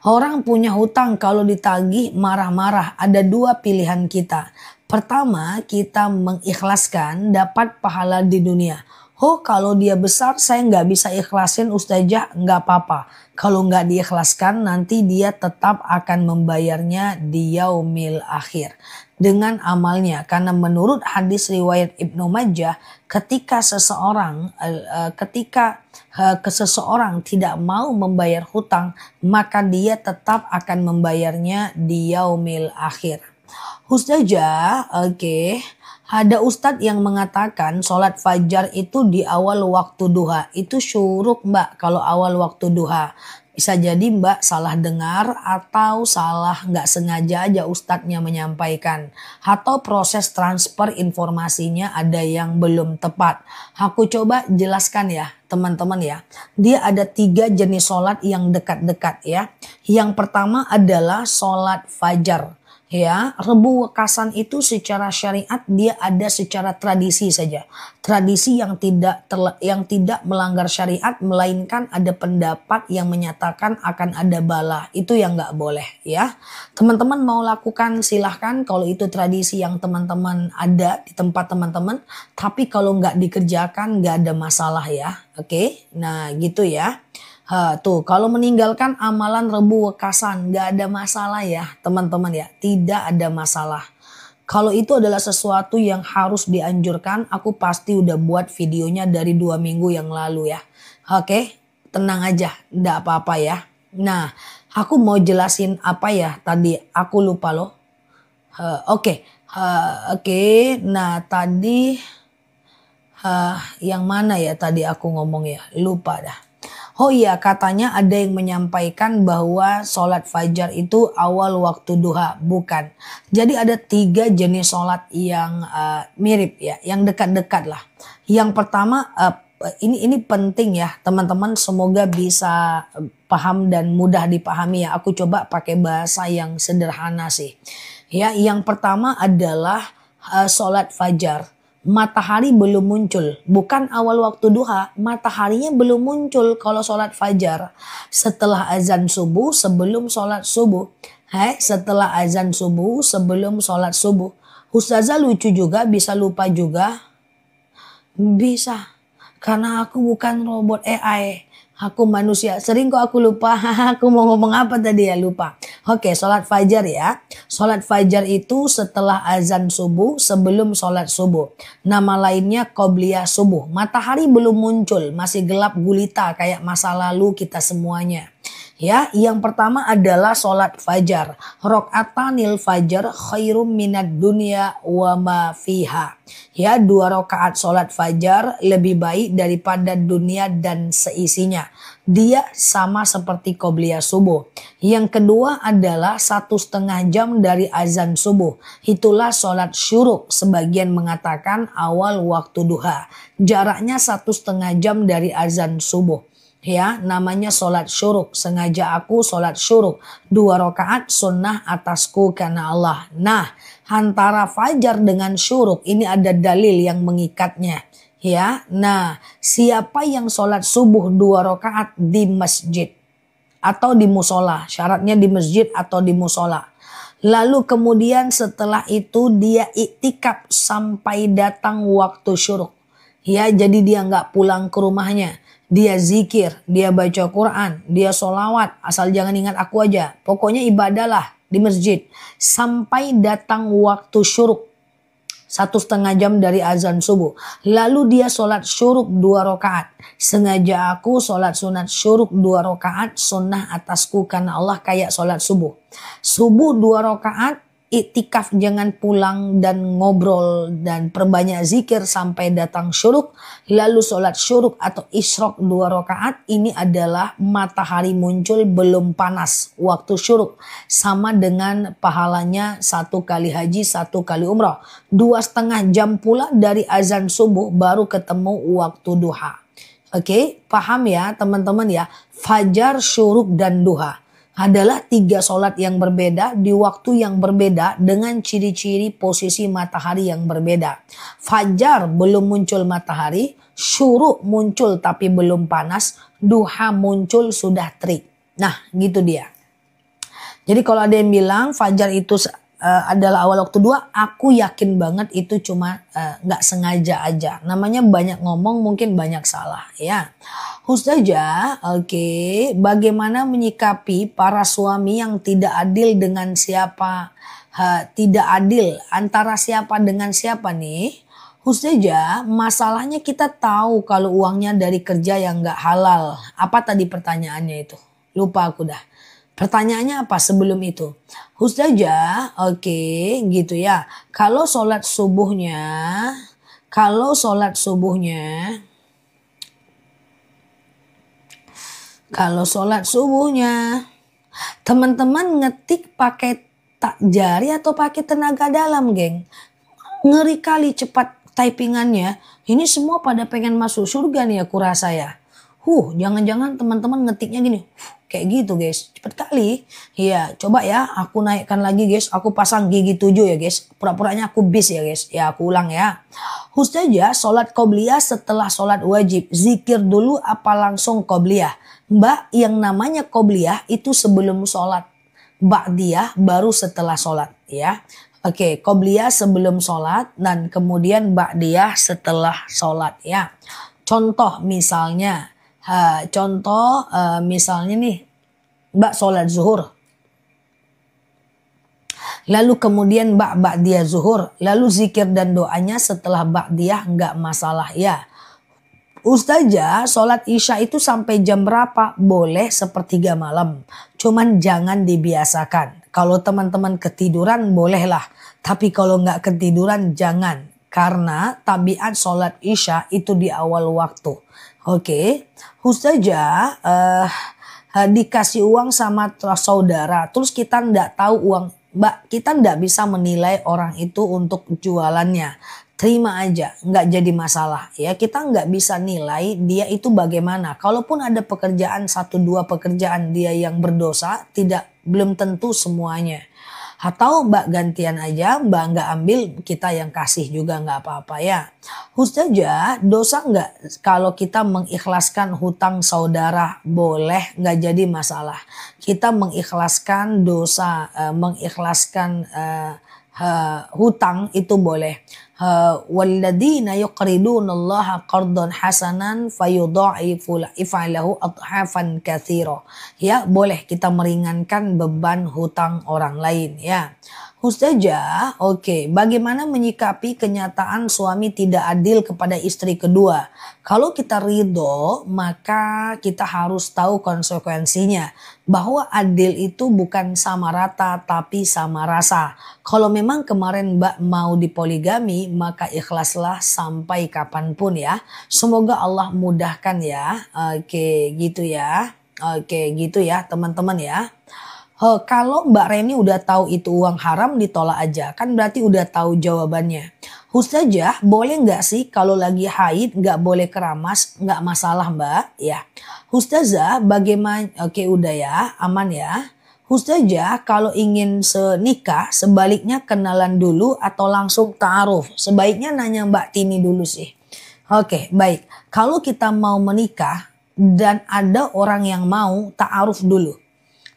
Orang punya hutang kalau ditagih marah-marah, ada 2 pilihan kita. Pertama, kita mengikhlaskan dapat pahala di dunia. Oh, kalau dia besar saya nggak bisa ikhlasin Ustazah, nggak apa-apa. Kalau nggak diikhlaskan nanti dia tetap akan membayarnya di yaumil akhir dengan amalnya. Karena menurut hadis riwayat Ibnu Majah, ketika seseorang tidak mau membayar hutang, maka dia tetap akan membayarnya di yaumil akhir. Ustazah, oke. Ada ustadz yang mengatakan sholat fajar itu di awal waktu duha. Itu syuruk mbak kalau awal waktu duha. Bisa jadi mbak salah dengar atau salah nggak sengaja aja ustadznya menyampaikan. Atau proses transfer informasinya ada yang belum tepat. Aku coba jelaskan ya teman-teman ya. Dia ada 3 jenis sholat yang dekat-dekat ya. Yang pertama adalah sholat fajar. Ya, rebu wekasan itu secara syariat dia ada secara tradisi saja. Tradisi yang tidak melanggar syariat, melainkan ada pendapat yang menyatakan akan ada bala. Itu yang nggak boleh ya. Teman-teman mau lakukan silahkan kalau itu tradisi yang teman-teman ada di tempat teman-teman. Tapi kalau nggak dikerjakan nggak ada masalah ya. Oke, nah gitu ya. Tuh kalau meninggalkan amalan rebu wekasan gak ada masalah ya teman-teman ya, tidak ada masalah. Kalau itu adalah sesuatu yang harus dianjurkan, aku pasti udah buat videonya dari 2 minggu yang lalu ya. Oke, tenang aja, gak apa-apa ya. Nah, aku mau jelasin apa ya tadi, aku lupa loh. Oke, nah tadi yang mana ya tadi aku ngomong ya, lupa dah. Oh iya, katanya ada yang menyampaikan bahwa sholat fajar itu awal waktu duha. Bukan. Jadi ada 3 jenis sholat yang mirip ya, yang dekat-dekat lah. Yang pertama, ini penting ya teman-teman, semoga bisa paham dan mudah dipahami ya. Aku coba pakai bahasa yang sederhana sih. Ya, yang pertama adalah sholat fajar. Matahari belum muncul, bukan awal waktu duha, mataharinya belum muncul kalau sholat fajar. Setelah azan subuh, sebelum sholat subuh. Setelah azan subuh, sebelum sholat subuh. Ustazah lucu juga, bisa lupa juga. Bisa, karena aku bukan robot AI. Aku manusia, sering kok aku lupa. Aku mau ngomong apa tadi ya, lupa. Oke, sholat fajar ya. Sholat fajar itu setelah azan subuh, sebelum sholat subuh. Nama lainnya qobliyah subuh. Matahari belum muncul, masih gelap gulita kayak masa lalu kita semuanya. Ya, yang pertama adalah sholat fajar. Rokaatanil fajar khairum minad dunya wa ma fiha. Ya, 2 rakaat sholat fajar lebih baik daripada dunia dan seisinya. Dia sama seperti qobliyah subuh. Yang kedua adalah 1,5 jam dari azan subuh. Itulah sholat syuruk. Sebagian mengatakan awal waktu duha. Jaraknya 1,5 jam dari azan subuh. Ya, namanya sholat syuruk. Sengaja aku sholat syuruk. 2 rakaat sunnah atasku karena Allah. Nah, antara fajar dengan syuruk ini ada dalil yang mengikatnya. Ya, nah siapa yang sholat subuh 2 rakaat di masjid atau di musola. Syaratnya di masjid atau di musola. Lalu kemudian setelah itu dia iktikaf sampai datang waktu syuruk. Ya, jadi dia nggak pulang ke rumahnya. Dia zikir, dia baca Quran, dia sholawat, asal jangan ingat aku aja. Pokoknya ibadahlah di masjid. Sampai datang waktu syuruk. 1,5 jam dari azan subuh. Lalu dia sholat syuruk 2 rakaat. Sengaja aku sholat sunat syuruk 2 rakaat, sunnah atasku karena Allah kayak sholat subuh. Subuh 2 rakaat, iktikaf jangan pulang dan ngobrol dan perbanyak zikir sampai datang syuruk. Lalu sholat syuruk atau isyrok 2 rakaat, ini adalah matahari muncul belum panas waktu syuruk. Sama dengan pahalanya 1 kali haji, 1 kali umrah. 2,5 jam pula dari azan subuh baru ketemu waktu duha. Oke, paham ya teman-teman ya. Fajar, syuruk dan duha adalah 3 sholat yang berbeda di waktu yang berbeda dengan ciri-ciri posisi matahari yang berbeda. Fajar belum muncul matahari, syuruk muncul tapi belum panas, duha muncul sudah terik. Nah gitu dia. Jadi kalau ada yang bilang fajar itu adalah awal waktu duha, aku yakin banget itu cuma nggak sengaja aja. Namanya banyak ngomong mungkin banyak salah ya. Ustazah, oke, bagaimana menyikapi para suami yang tidak adil dengan siapa? Tidak adil antara siapa dengan siapa nih? Ustazah, masalahnya kita tahu kalau uangnya dari kerja yang nggak halal. Apa tadi pertanyaannya itu? Lupa aku dah. Pertanyaannya apa sebelum itu? Ustazah, oke, gitu ya. Kalau sholat subuhnya, teman-teman ngetik pakai tak jari atau pakai tenaga dalam, geng? Ngeri kali cepat typingannya. Ini semua pada pengen masuk surga nih aku rasa ya. Jangan-jangan teman-teman ngetiknya gini. Kayak gitu guys. Cepet kali. Iya, coba ya aku naikkan lagi guys. Aku pasang gigi 7 ya guys. Pura-puranya aku bis ya guys. Ya aku ulang ya. Ustazah, sholat qobliyah setelah sholat wajib. Zikir dulu apa langsung qobliyah? Mbak, yang namanya qobliyah itu sebelum sholat. Ba'diyah baru setelah sholat ya. Oke, qobliyah sebelum sholat dan kemudian ba'diyah setelah sholat ya. Contoh misalnya. Misalnya nih Mbak sholat zuhur. Lalu kemudian Mbak ba'diyah zuhur. Lalu zikir dan doanya setelah ba'diyah nggak masalah ya. Ustazah, sholat isya itu sampai jam berapa? Boleh 1/3 malam. Cuman jangan dibiasakan. Kalau teman-teman ketiduran bolehlah. Tapi kalau nggak ketiduran jangan. Karena tabiat sholat isya itu di awal waktu. Oke, Ustazah dikasih uang sama saudara, terus kita ndak tahu uang, Mbak, kita ndak bisa menilai orang itu untuk jualannya. Terima aja, nggak jadi masalah ya. Kita nggak bisa nilai dia itu bagaimana. Kalaupun ada pekerjaan 1-2 pekerjaan dia yang berdosa, belum tentu semuanya. Atau Mbak gantian aja, Mbak nggak ambil, kita yang kasih juga nggak apa-apa ya. Ustazah, dosa nggak kalau kita mengikhlaskan hutang saudara? Boleh, nggak jadi masalah. Kita mengikhlaskan dosa, mengikhlaskan hutang itu boleh. Walladzina yuqridunallaha qardan hasanan fayudha'ifu lahu adhafan katsira. Ya, boleh kita meringankan beban hutang orang lain ya. Ustazah, oke, bagaimana menyikapi kenyataan suami tidak adil kepada istri kedua? Kalau kita ridho, maka kita harus tahu konsekuensinya. Bahwa adil itu bukan sama rata tapi sama rasa. Kalau memang kemarin Mbak mau dipoligami, maka ikhlaslah sampai kapanpun ya. Semoga Allah mudahkan ya. Oke, gitu ya. Oke, gitu ya teman-teman ya. Kalau Mbak Reni udah tahu itu uang haram, ditolak aja. Kan berarti udah tahu jawabannya. Ustazah, boleh nggak sih kalau lagi haid nggak boleh keramas? Nggak masalah Mbak ya. Ustazah, bagaimana? Oke, udah ya, aman ya. Ustazah, kalau ingin senikah sebaliknya kenalan dulu atau langsung ta'aruf? Sebaiknya nanya Mbak Tini dulu sih. Oke, baik. Kalau kita mau menikah dan ada orang yang mau, ta'aruf dulu.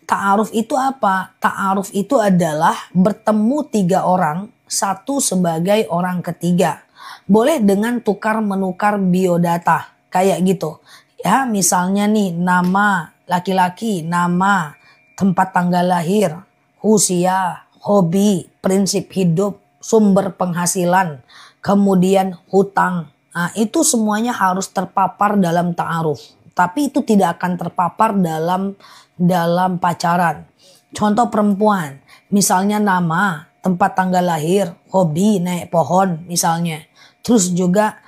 Ta'aruf itu apa? Ta'aruf itu adalah bertemu 3 orang, satu sebagai orang ketiga. Boleh dengan tukar menukar biodata, kayak gitu. Ya, misalnya nih nama laki-laki, nama, tempat tanggal lahir, usia, hobi, prinsip hidup, sumber penghasilan, kemudian hutang. Nah, itu semuanya harus terpapar dalam ta'aruf. Tapi itu tidak akan terpapar dalam pacaran. Contoh perempuan, misalnya nama, tempat tanggal lahir, hobi naik pohon misalnya. Terus juga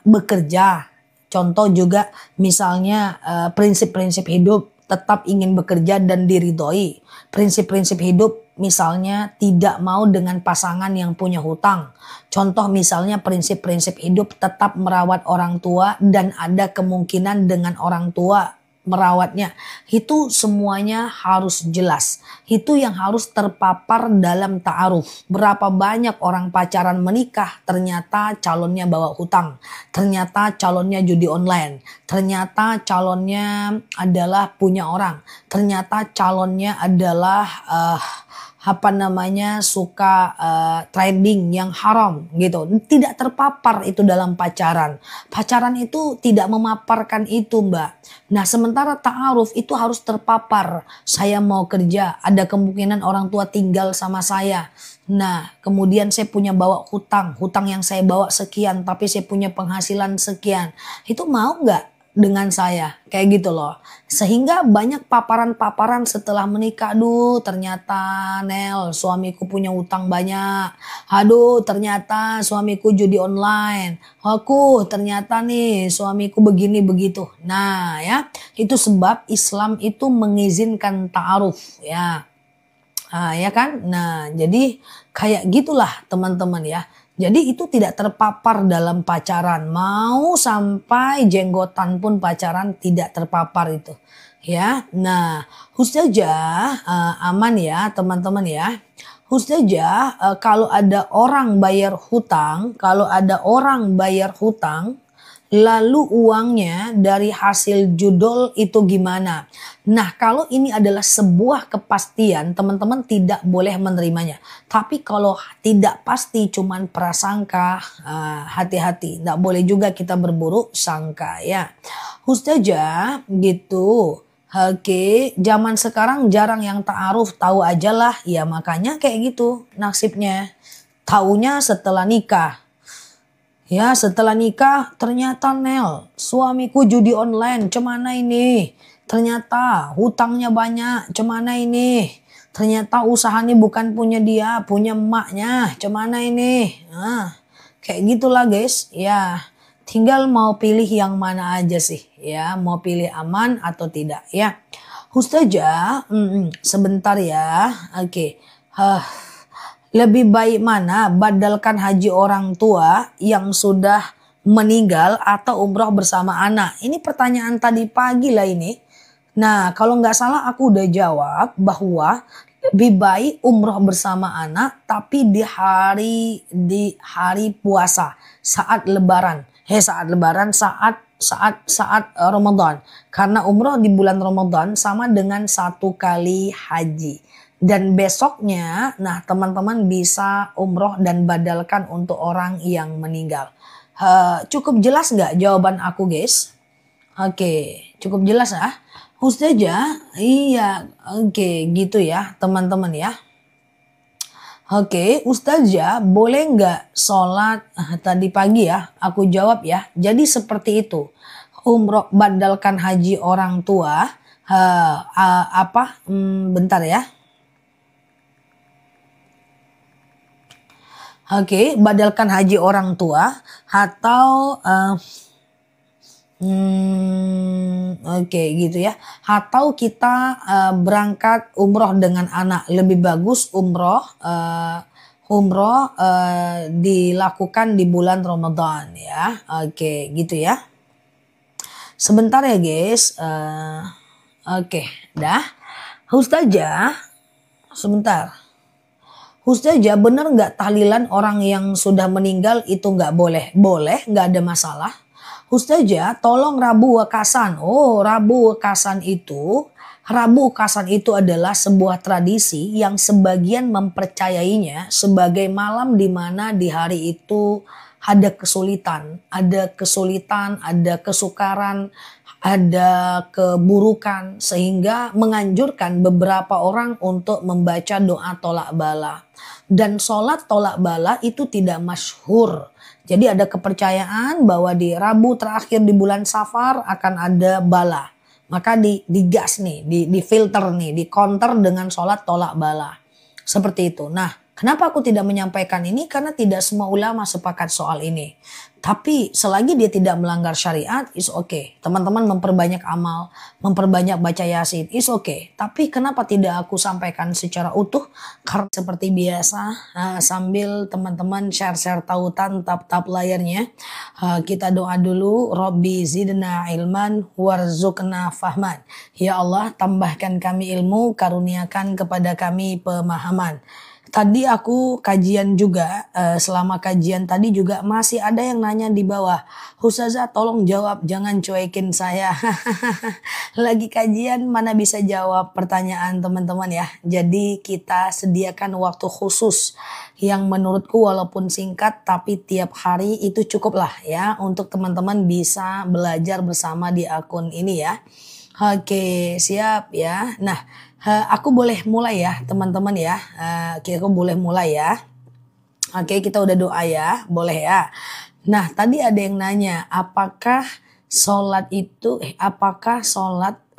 bekerja. Contoh juga misalnya prinsip-prinsip hidup, tetap ingin bekerja dan diridhoi. Prinsip-prinsip hidup misalnya tidak mau dengan pasangan yang punya hutang. Contoh misalnya prinsip-prinsip hidup tetap merawat orang tua dan ada kemungkinan dengan orang tua merawatnya. Itu semuanya harus jelas. Itu yang harus terpapar dalam ta'aruf. Berapa banyak orang pacaran menikah ternyata calonnya bawa hutang. Ternyata calonnya judi online. Ternyata calonnya adalah punya orang. Ternyata calonnya adalah suka trading yang haram gitu. Tidak terpapar itu dalam pacaran. Pacaran itu tidak memaparkan itu, Mbak. Nah, sementara ta'aruf itu harus terpapar. Saya mau kerja, ada kemungkinan orang tua tinggal sama saya. Nah, kemudian saya punya bawa hutang yang saya bawa sekian, tapi saya punya penghasilan sekian. Itu mau nggak dengan saya? Kayak gitu loh. Sehingga banyak paparan-paparan setelah menikah. Aduh, ternyata Nel, suamiku punya utang banyak. Aduh, ternyata suamiku judi online. Aku ternyata nih suamiku begini begitu. Nah ya, itu sebab Islam itu mengizinkan ta'aruf ya. Nah, ya kan? Nah, jadi kayak gitulah teman-teman ya. Jadi itu tidak terpapar dalam pacaran. Mau sampai jenggotan pun pacaran tidak terpapar itu. Ya, nah husnuzon aman ya teman-teman ya. Husnuzon kalau ada orang bayar hutang, lalu uangnya dari hasil judol itu gimana? Nah, kalau ini adalah sebuah kepastian, teman-teman tidak boleh menerimanya. Tapi kalau tidak pasti cuman prasangka, hati-hati. Tidak boleh juga kita berburuk sangka ya. Husnuzon gitu. Oke, zaman sekarang jarang yang ta'aruf, tahu aja lah. Ya makanya kayak gitu nasibnya. Taunya setelah nikah. Ya, setelah nikah ternyata Nel, suamiku judi online, cemana ini? Ternyata hutangnya banyak, cemana ini? Ternyata usahanya bukan punya dia, punya emaknya, cemana ini? Nah, kayak gitulah guys. Ya, tinggal mau pilih yang mana aja sih. Ya, mau pilih aman atau tidak ya. Ustazah, sebentar ya. Oke. Lebih baik mana badalkan haji orang tua yang sudah meninggal atau umroh bersama anak? Ini pertanyaan tadi pagi lah ini. Nah, kalau nggak salah aku udah jawab bahwa lebih baik umroh bersama anak tapi di hari puasa saat lebaran. Saat Ramadan. Karena umroh di bulan Ramadan sama dengan 1 kali haji. Dan besoknya, nah teman-teman bisa umroh dan badalkan untuk orang yang meninggal. Cukup jelas nggak jawaban aku guys? Oke, cukup jelas ya? Ustazah, iya, oke gitu ya teman-teman ya. Oke, Ustazah boleh nggak sholat tadi pagi ya? Aku jawab ya. Jadi seperti itu. Umroh badalkan haji orang tua. Bentar ya. Oke, badalkan haji orang tua atau oke gitu ya. Atau kita berangkat umroh dengan anak. Lebih bagus umroh dilakukan di bulan Ramadan ya. Oke, gitu ya. Sebentar ya guys. Oke, dah. Ustazah, sebentar. Ustazah, bener nggak tahlilan orang yang sudah meninggal itu nggak boleh? Boleh, nggak ada masalah. Ustazah, tolong Rabu Wekasan. Oh, Rabu Wekasan itu adalah sebuah tradisi yang sebagian mempercayainya sebagai malam di mana di hari itu ada kesulitan, ada kesukaran, ada keburukan sehingga menganjurkan beberapa orang untuk membaca doa tolak bala. Dan sholat tolak bala itu tidak masyhur. Jadi ada kepercayaan bahwa di Rabu terakhir di bulan Safar akan ada bala. Maka digas nih, difilter nih, di counter dengan sholat tolak bala. Seperti itu. Nah, kenapa aku tidak menyampaikan ini? Karena tidak semua ulama sepakat soal ini. Tapi selagi dia tidak melanggar syariat, is okay. Teman-teman memperbanyak amal, memperbanyak baca yasin, is okay. Tapi kenapa tidak aku sampaikan secara utuh? Karena seperti biasa, sambil teman-teman share-share tautan tap-tap layarnya, kita doa dulu. Robbi zidna ilman warzuqna fahman. Ya Allah, tambahkan kami ilmu, karuniakan kepada kami pemahaman. Tadi aku kajian juga, selama kajian tadi juga masih ada yang nanya di bawah. Ustazah tolong jawab, jangan cuekin saya. Lagi kajian mana bisa jawab pertanyaan teman-teman ya. Jadi kita sediakan waktu khusus yang menurutku walaupun singkat tapi tiap hari itu cukup lah ya. Untuk teman-teman bisa belajar bersama di akun ini ya. Oke, siap ya. Nah, aku boleh mulai ya teman-teman ya. Aku boleh mulai ya. Oke, kita udah doa ya. Boleh ya. Nah, tadi ada yang nanya apakah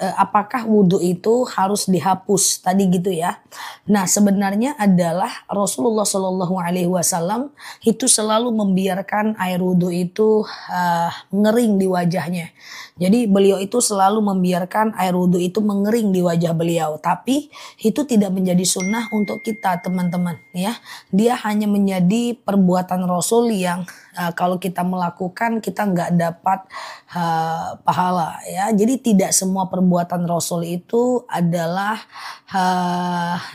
apakah wudhu itu harus dihapus tadi gitu ya. Nah, sebenarnya adalah Rasulullah Shallallahu Alaihi Wasallam itu selalu membiarkan air wudhu itu mengering di wajahnya. Jadi beliau itu selalu membiarkan air wudhu itu mengering di wajah beliau. Tapi itu tidak menjadi sunnah untuk kita teman-teman ya. Dia hanya menjadi perbuatan Rasul yang kalau kita melakukan kita nggak dapat pahala ya. Jadi tidak semua perbuatan Rasul itu adalah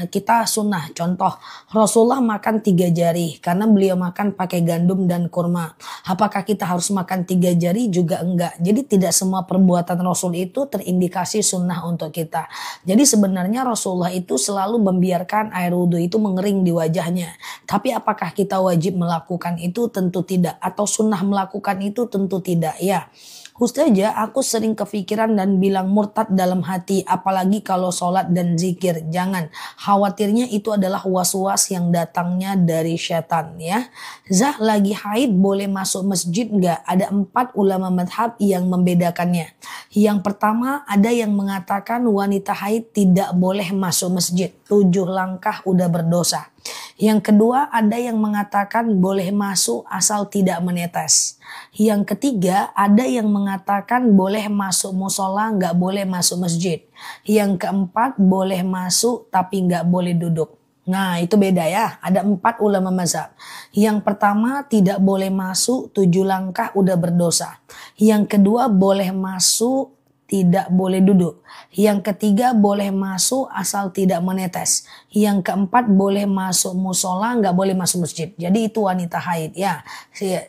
kita sunnah. Contoh Rasulullah makan 3 jari karena beliau makan pakai gandum dan kurma. Apakah kita harus makan 3 jari? Juga enggak. Jadi tidak semua perbuatan Rasul itu terindikasi sunnah untuk kita. Jadi sebenarnya Rasulullah itu selalu membiarkan air wudhu itu mengering di wajahnya. Tapi apakah kita wajib melakukan itu? Tentu tidak. Atau sunnah melakukan itu? Tentu tidak ya. Ustazah, aku sering kepikiran dan bilang murtad dalam hati, apalagi kalau sholat dan zikir. Jangan, khawatirnya itu adalah was-was yang datangnya dari setan ya. Zah, lagi haid boleh masuk masjid nggak? Ada 4 ulama madhab yang membedakannya. Yang pertama, ada yang mengatakan wanita haid tidak boleh masuk masjid. 7 langkah udah berdosa. Yang kedua, ada yang mengatakan boleh masuk asal tidak menetes. Yang ketiga, ada yang mengatakan boleh masuk musola, nggak boleh masuk masjid. Yang keempat, boleh masuk tapi nggak boleh duduk. Nah, itu beda ya. Ada 4 ulama mazhab. Yang pertama, tidak boleh masuk 7 langkah udah berdosa. Yang kedua, boleh masuk tidak boleh duduk. Yang ketiga boleh masuk asal tidak menetes. Yang keempat boleh masuk musola, nggak boleh masuk masjid. Jadi itu wanita haid ya.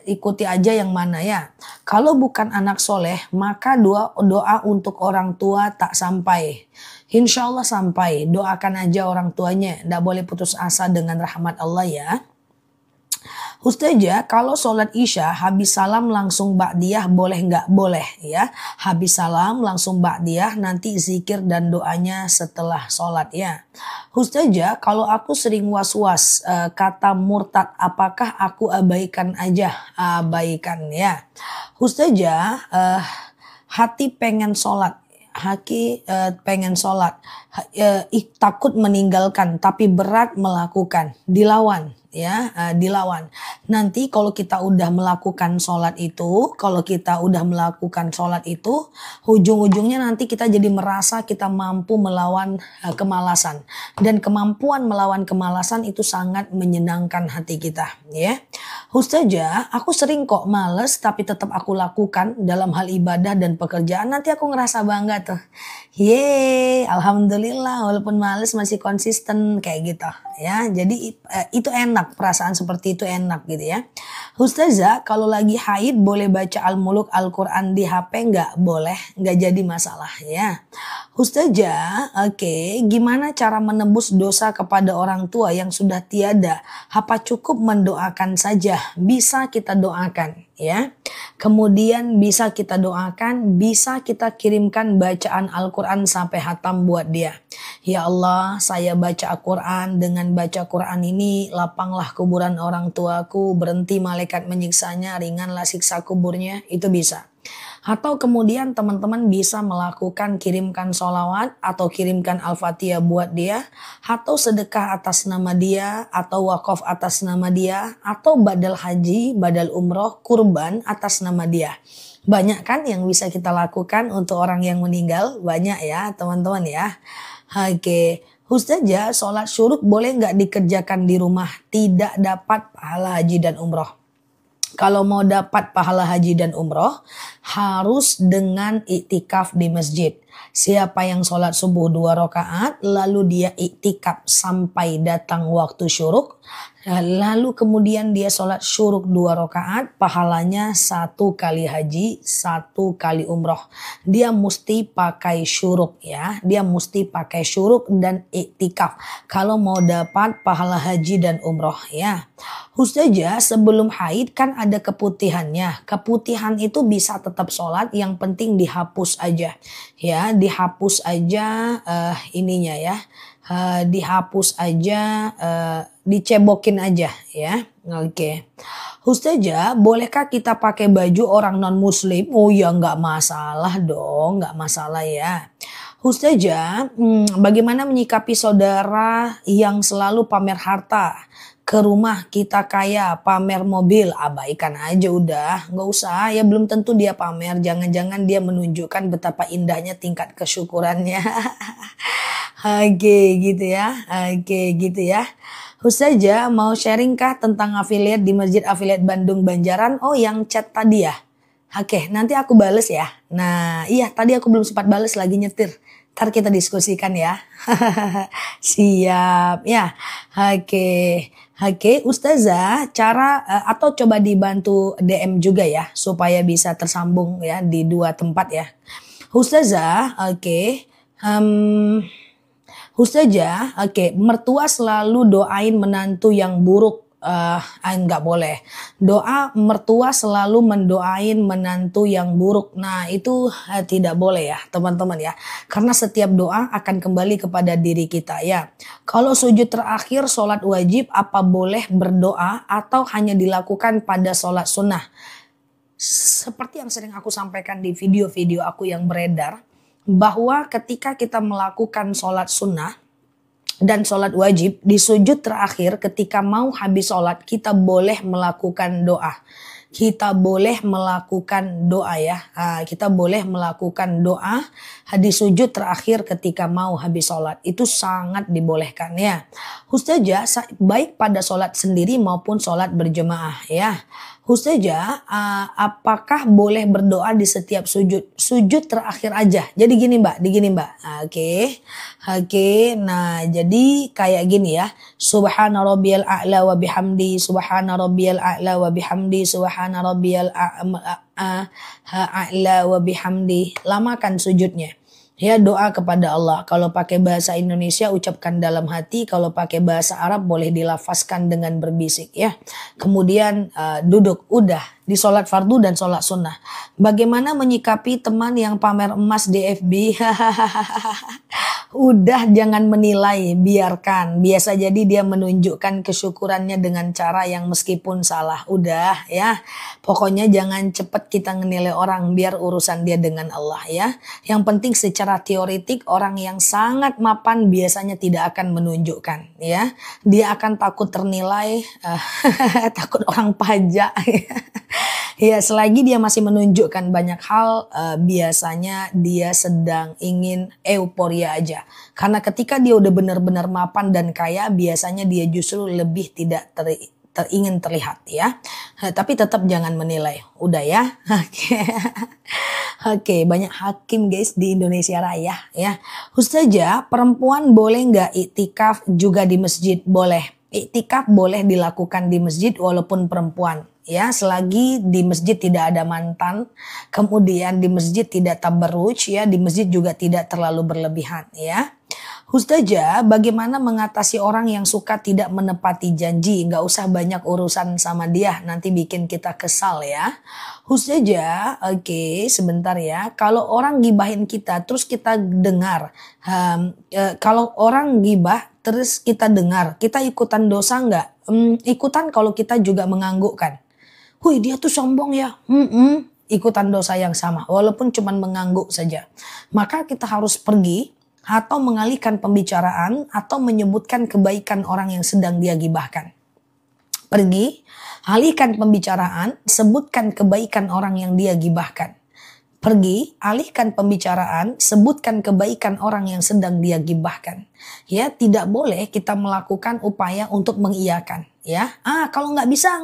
Ikuti aja yang mana ya. Kalau bukan anak soleh maka doa untuk orang tua tak sampai. Insya Allah sampai. Doakan aja orang tuanya. Nggak boleh putus asa dengan rahmat Allah ya. Ustazah, kalau sholat isya habis salam langsung ba'diyah boleh nggak? Boleh ya. Habis salam langsung ba'diyah, nanti zikir dan doanya setelah sholat ya. Ustazah, kalau aku sering was-was kata murtad, apakah aku abaikan aja? Abaikan ya. Ustazah, hati pengen sholat. Pengen sholat, takut meninggalkan tapi berat melakukan, dilawan ya, dilawan. Nanti kalau kita udah melakukan sholat itu, ujung-ujungnya nanti kita jadi merasa kita mampu melawan kemalasan, dan kemampuan melawan kemalasan itu sangat menyenangkan hati kita ya. Ustazah, aku sering kok males tapi tetap aku lakukan dalam hal ibadah dan pekerjaan, nanti aku ngerasa bangga tuh. Yeay, alhamdulillah walaupun males masih konsisten kayak gitu ya. Jadi itu enak enak, perasaan seperti itu enak gitu ya. Ustazah, kalau lagi haid boleh baca Al-Muluk Al-Quran di HP nggak? Boleh, nggak jadi masalah ya. Ustazah, oke, gimana cara menebus dosa kepada orang tua yang sudah tiada? Apa cukup mendoakan saja? Bisa kita doakan ya. Kemudian bisa kita doakan, bisa kita kirimkan bacaan Al-Quran sampai hatam buat dia. Ya Allah, saya baca Al-Quran, dengan baca Quran ini lapanglah kuburan orang tuaku, berhenti malaikat menyiksanya, ringanlah siksa kuburnya, itu bisa. Atau kemudian teman-teman bisa melakukan kirimkan sholawat atau kirimkan Al-Fatihah buat dia, atau sedekah atas nama dia, atau wakaf atas nama dia, atau badal haji, badal umroh, kurban atas nama dia. Banyak kan yang bisa kita lakukan untuk orang yang meninggal? Banyak ya teman-teman ya. Oke. Ustazah, sholat syuruk boleh nggak dikerjakan di rumah? Tidak dapat pahala haji dan umroh. Kalau mau dapat pahala haji dan umroh, harus dengan iktikaf di masjid. Siapa yang sholat subuh 2 rakaat, lalu dia iktikaf sampai datang waktu syuruk, lalu kemudian dia sholat syuruk 2 rakaat, pahalanya 1 kali haji, 1 kali umroh. Dia mesti pakai syuruk ya, dia mesti pakai syuruk dan iktikaf kalau mau dapat pahala haji dan umroh ya. Ustazah, sebelum haid kan ada keputihannya. Keputihan itu bisa tetap sholat, yang penting dihapus aja. Ya, dihapus aja ininya ya. Dihapus aja, dicebokin aja ya. Oke. Ustazah, bolehkah kita pakai baju orang non muslim? Oh ya, nggak masalah dong, nggak masalah ya. Ustazah, bagaimana menyikapi saudara yang selalu pamer harta? Ke rumah kita kaya, pamer mobil, abaikan aja udah, nggak usah ya, belum tentu dia pamer, jangan-jangan dia menunjukkan betapa indahnya tingkat kesyukurannya. Oke gitu ya, oke gitu ya. Ustazah, mau sharingkah tentang affiliate di Masjid Affiliate Bandung Banjaran? Oh, yang chat tadi ya. Oke, nanti aku bales ya. Nah iya, tadi aku belum sempat bales, lagi nyetir. Ntar kita diskusikan ya. Siap ya. Oke. Oke, Ustazah, cara atau coba dibantu DM juga ya supaya bisa tersambung ya di 2 tempat ya. Ustazah, oke. Ustazah, oke, mertua selalu doain menantu yang buruk. Nggak boleh. Doa mertua selalu mendoain menantu yang buruk. Nah itu tidak boleh ya teman-teman ya. Karena setiap doa akan kembali kepada diri kita ya. Kalau sujud terakhir sholat wajib, apa boleh berdoa atau hanya dilakukan pada sholat sunnah? Seperti yang sering aku sampaikan di video-video aku yang beredar, bahwa ketika kita melakukan sholat sunnah dan sholat wajib, di sujud terakhir ketika mau habis sholat kita boleh melakukan doa. Kita boleh melakukan doa ya. Kita boleh melakukan doa di sujud terakhir ketika mau habis sholat. Itu sangat dibolehkan ya. Ustazah, baik pada sholat sendiri maupun sholat berjemaah ya. Ustazah, apakah boleh berdoa di setiap sujud? Sujud terakhir aja. Jadi gini mbak, Oke. Nah jadi kayak gini ya. Subhana rabbiyal a'la wa bihamdi, subhana rabbiyal a'la wa bihamdi, subhana rabbiyal a'la wa bihamdi. Lamakan sujudnya. Ya, doa kepada Allah. Kalau pakai bahasa Indonesia ucapkan dalam hati, kalau pakai bahasa Arab boleh dilafazkan dengan berbisik ya. Kemudian duduk, udah di sholat fardu dan sholat sunnah. Bagaimana menyikapi teman yang pamer emas di FB? Udah, jangan menilai, biarkan. Biasa jadi dia menunjukkan kesyukurannya dengan cara yang meskipun salah. Udah ya, pokoknya jangan cepat kita menilai orang, biar urusan dia dengan Allah ya. Yang penting secara teoretik orang yang sangat mapan biasanya tidak akan menunjukkan ya. Dia akan takut ternilai, takut orang pajak. Ya, selagi dia masih menunjukkan banyak hal, biasanya dia sedang ingin euforia aja. Karena ketika dia udah benar-benar mapan dan kaya, biasanya dia justru lebih tidak ingin terlihat ya. Tapi tetap jangan menilai. Udah ya. Oke, banyak hakim guys di Indonesia Raya ya. Ustazah, perempuan boleh nggak iktikaf juga di masjid? Boleh. Iktikaf boleh dilakukan di masjid walaupun perempuan. Ya, selagi di masjid tidak ada mantan, kemudian di masjid tidak tabarruj, ya, di masjid juga tidak terlalu berlebihan, ya. Ustazah, bagaimana mengatasi orang yang suka tidak menepati janji? Nggak usah banyak urusan sama dia, nanti bikin kita kesal ya. Ustazah, oke, sebentar ya. Kalau orang gibahin kita, terus kita dengar. Kalau orang gibah, terus kita dengar, kita ikutan dosa nggak? Ikutan kalau kita juga menganggukkan. Wih, dia tuh sombong ya. Ikutan dosa yang sama, walaupun cuma mengangguk saja. Maka kita harus pergi atau mengalihkan pembicaraan atau menyebutkan kebaikan orang yang sedang dia gibahkan. Pergi, alihkan pembicaraan, sebutkan kebaikan orang yang dia gibahkan. Pergi, alihkan pembicaraan, sebutkan kebaikan orang yang sedang dia gibahkan. Ya, tidak boleh kita melakukan upaya untuk mengiyakan. Ya, kalau nggak bisa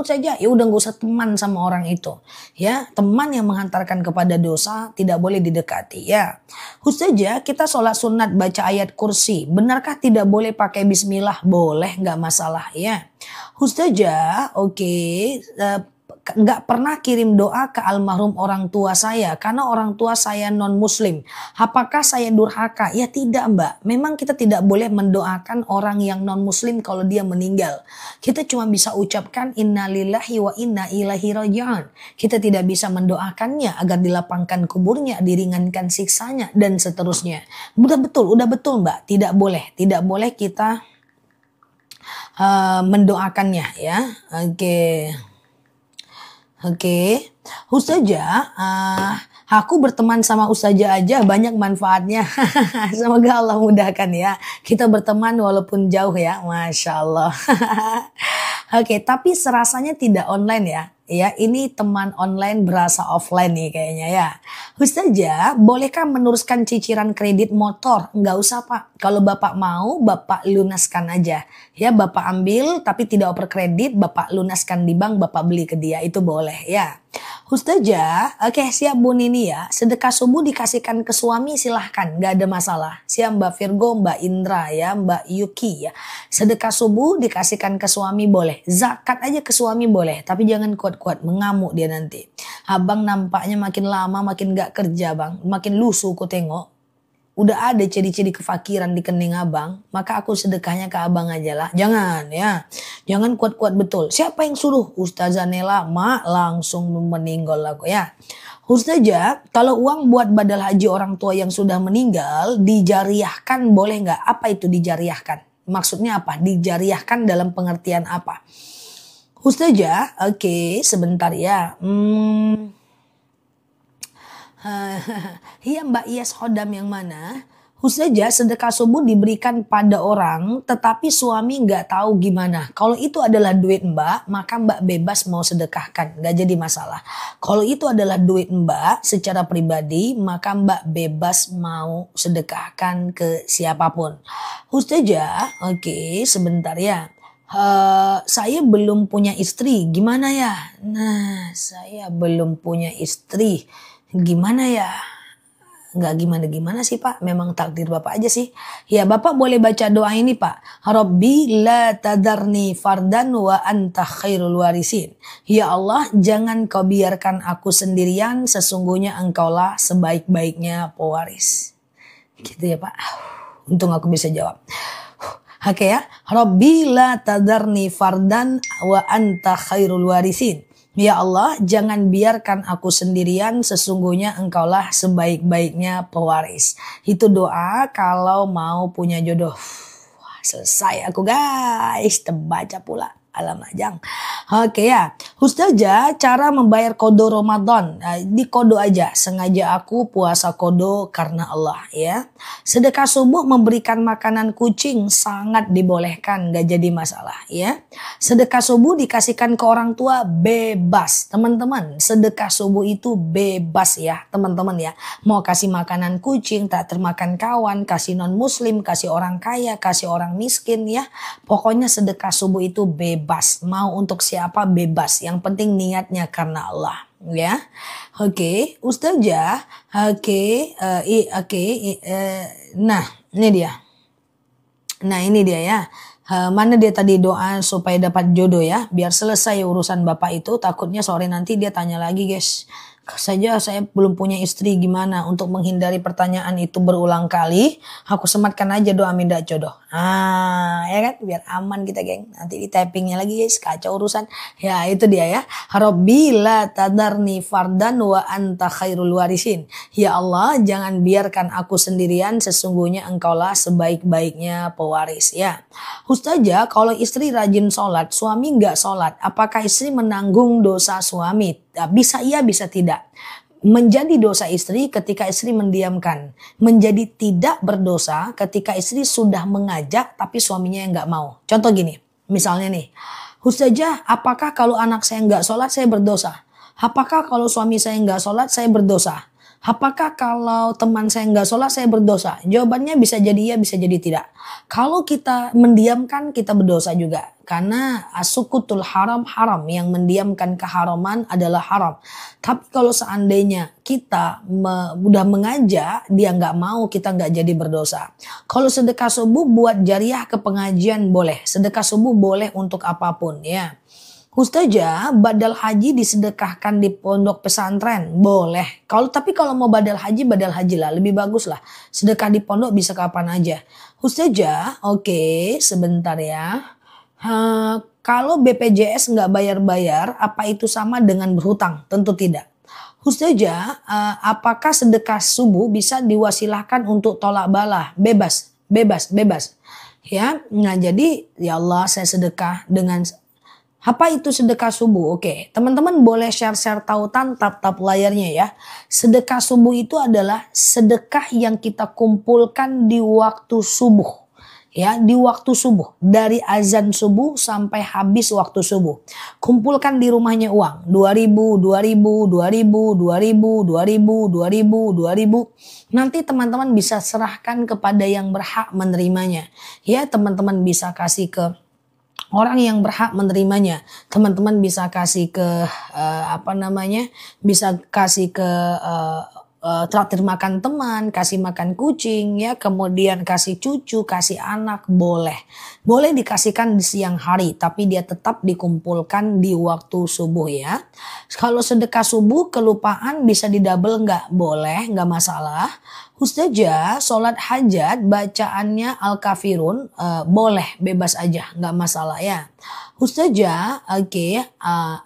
saja. Ya udah nggak usah teman sama orang itu. Ya, teman yang menghantarkan kepada dosa tidak boleh didekati. Ya, Ustazah, kita sholat sunat baca ayat kursi. Benarkah tidak boleh pakai bismillah? Boleh, nggak masalah. Ya, Ustazah, oke. Nggak pernah kirim doa ke almarhum orang tua saya karena orang tua saya non muslim. Apakah saya durhaka? Ya tidak, Mbak. Memang kita tidak boleh mendoakan orang yang non muslim kalau dia meninggal. Kita cuma bisa ucapkan innalillahi wa inna ilaihi raji'un. Kita tidak bisa mendoakannya agar dilapangkan kuburnya, diringankan siksanya dan seterusnya. Udah betul Mbak. Tidak boleh kita mendoakannya ya. Oke, Ustazah, aku berteman sama Ustazah aja banyak manfaatnya. Semoga Allah mudahkan ya. Kita berteman walaupun jauh ya, Masya Allah. Oke, tapi serasanya tidak online ya. Ya, ini teman online berasa offline nih kayaknya ya. Ustazah, bolehkah meneruskan cicilan kredit motor? Nggak usah Pak. Kalau Bapak mau, Bapak lunaskan aja. Ya, Bapak ambil tapi tidak oper kredit, Bapak lunaskan di bank, Bapak beli ke dia. Itu boleh ya. Ustazah, oke siap Bu Nini ya. Sedekah subuh dikasihkan ke suami silahkan, gak ada masalah. Siap Mbak Virgo, Mbak Indra ya, Mbak Yuki ya. Sedekah subuh dikasihkan ke suami boleh. Zakat aja ke suami boleh, tapi jangan kuat-kuat, mengamuk dia nanti. Abang nampaknya makin lama makin gak kerja bang, makin lusuh ku tengok. Udah ada ciri-ciri kefakiran di kening abang, maka aku sedekahnya ke abang aja lah. Jangan ya, jangan kuat-kuat betul. Siapa yang suruh? Ustazah Nela, mak langsung meninggal aku ya. Ustazah, kalau uang buat badal haji orang tua yang sudah meninggal dijariahkan boleh nggak? Apa itu dijariahkan? Maksudnya apa? Dijariahkan dalam pengertian apa? Ustazah, oke, sebentar ya. Iya Mbak Iyas Hodam yang mana? Ustazah, sedekah subuh diberikan pada orang tetapi suami nggak tahu gimana. Kalau itu adalah duit Mbak, maka Mbak bebas mau sedekahkan, nggak jadi masalah. Kalau itu adalah duit Mbak secara pribadi, maka Mbak bebas mau sedekahkan ke siapapun. Ustazah, oke, sebentar ya. Saya belum punya istri, gimana ya? Nah, saya belum punya istri. Gimana ya? Nggak gimana-gimana sih Pak. Memang takdir Bapak aja sih. Ya Bapak boleh baca doa ini Pak. Rabbi la tadarni fardan wa anta khairul warisin. Ya Allah jangan kau biarkan aku sendirian. Sesungguhnya engkaulah sebaik-baiknya pewaris. Gitu ya Pak. Untung aku bisa jawab. Oke ya. Rabbi la tadarni fardan wa anta khairul warisin. Ya Allah, jangan biarkan aku sendirian, sesungguhnya engkaulah sebaik-baiknya pewaris. Itu doa kalau mau punya jodoh. Wah, selesai aku guys, terbaca pula. Alamajang. Oke ya, Ustazah, cara membayar kodo Ramadan. Di kodo aja, sengaja aku puasa kodo karena Allah ya. Sedekah subuh memberikan makanan kucing sangat dibolehkan, gak jadi masalah ya. Sedekah subuh dikasihkan ke orang tua bebas. Teman-teman, sedekah subuh itu bebas ya teman-teman ya. Mau kasih makanan kucing, tak termakan kawan, kasih non muslim, kasih orang kaya, kasih orang miskin ya. Pokoknya sedekah subuh itu bebas. Mau untuk siapa bebas. Yang penting niatnya karena Allah. Ya, oke, Ustazah, nah ini dia. Nah ini dia ya. Mana dia tadi doa supaya dapat jodoh ya, biar selesai urusan bapak itu. Takutnya sore nanti dia tanya lagi, guys. Saja saya belum punya istri, gimana? Untuk menghindari pertanyaan itu berulang kali, aku sematkan aja doa minta jodoh. Ya kan, biar aman kita, geng. Nanti di typingnya lagi, guys, kacau urusan. Ya itu dia ya. Rabbi la tadarni fardan wa anta khairul warisin. Ya Allah, jangan biarkan aku sendirian, sesungguhnya engkaulah sebaik-baiknya pewaris ya. Ustazah, kalau istri rajin sholat, suami nggak sholat, apakah istri menanggung dosa suami? Bisa iya, bisa tidak. Menjadi dosa istri ketika istri mendiamkan. Menjadi tidak berdosa ketika istri sudah mengajak tapi suaminya yang nggak mau. Contoh gini, misalnya nih, Ustazah, apakah kalau anak saya nggak sholat saya berdosa? Apakah kalau suami saya nggak sholat saya berdosa? Apakah kalau teman saya nggak sholat saya berdosa? Jawabannya bisa jadi iya, bisa jadi tidak. Kalau kita mendiamkan kita berdosa juga. Karena asukutul haram haram, yang mendiamkan keharaman adalah haram. Tapi kalau seandainya kita udah mengajak, dia nggak mau, kita nggak jadi berdosa. Kalau sedekah subuh buat jariah ke pengajian boleh. Sedekah subuh boleh untuk apapun ya. Ustazah, badal haji disedekahkan di pondok pesantren boleh. Tapi kalau mau badal haji lah, lebih bagus lah. Sedekah di pondok bisa kapan aja. Ustazah, oke, sebentar ya. Kalau BPJS nggak bayar-bayar, apa itu sama dengan berhutang? Tentu tidak. Ustazah, apakah sedekah subuh bisa diwasilahkan untuk tolak bala? Bebas. Ya, nah jadi ya Allah saya sedekah dengan. Apa itu sedekah subuh? Oke, teman-teman boleh share-share tautan tap-tap layarnya ya. Sedekah subuh itu adalah sedekah yang kita kumpulkan di waktu subuh. Ya, di waktu subuh. Dari azan subuh sampai habis waktu subuh. Kumpulkan di rumahnya uang. 2.000, 2.000, 2.000, 2.000, 2.000, 2.000, 2.000. Nanti teman-teman bisa serahkan kepada yang berhak menerimanya. Ya, teman-teman bisa kasih ke orang yang berhak menerimanya. Teman-teman bisa kasih ke bisa kasih ke traktir makan teman, kasih makan kucing ya, kemudian kasih cucu, kasih anak, boleh dikasihkan di siang hari, tapi dia tetap dikumpulkan di waktu subuh ya. Kalau sedekah subuh kelupaan bisa didouble nggak? Boleh, nggak masalah. Ustazah, sholat hajat bacaannya Al-Kafirun boleh, bebas aja, nggak masalah ya. Ustazah,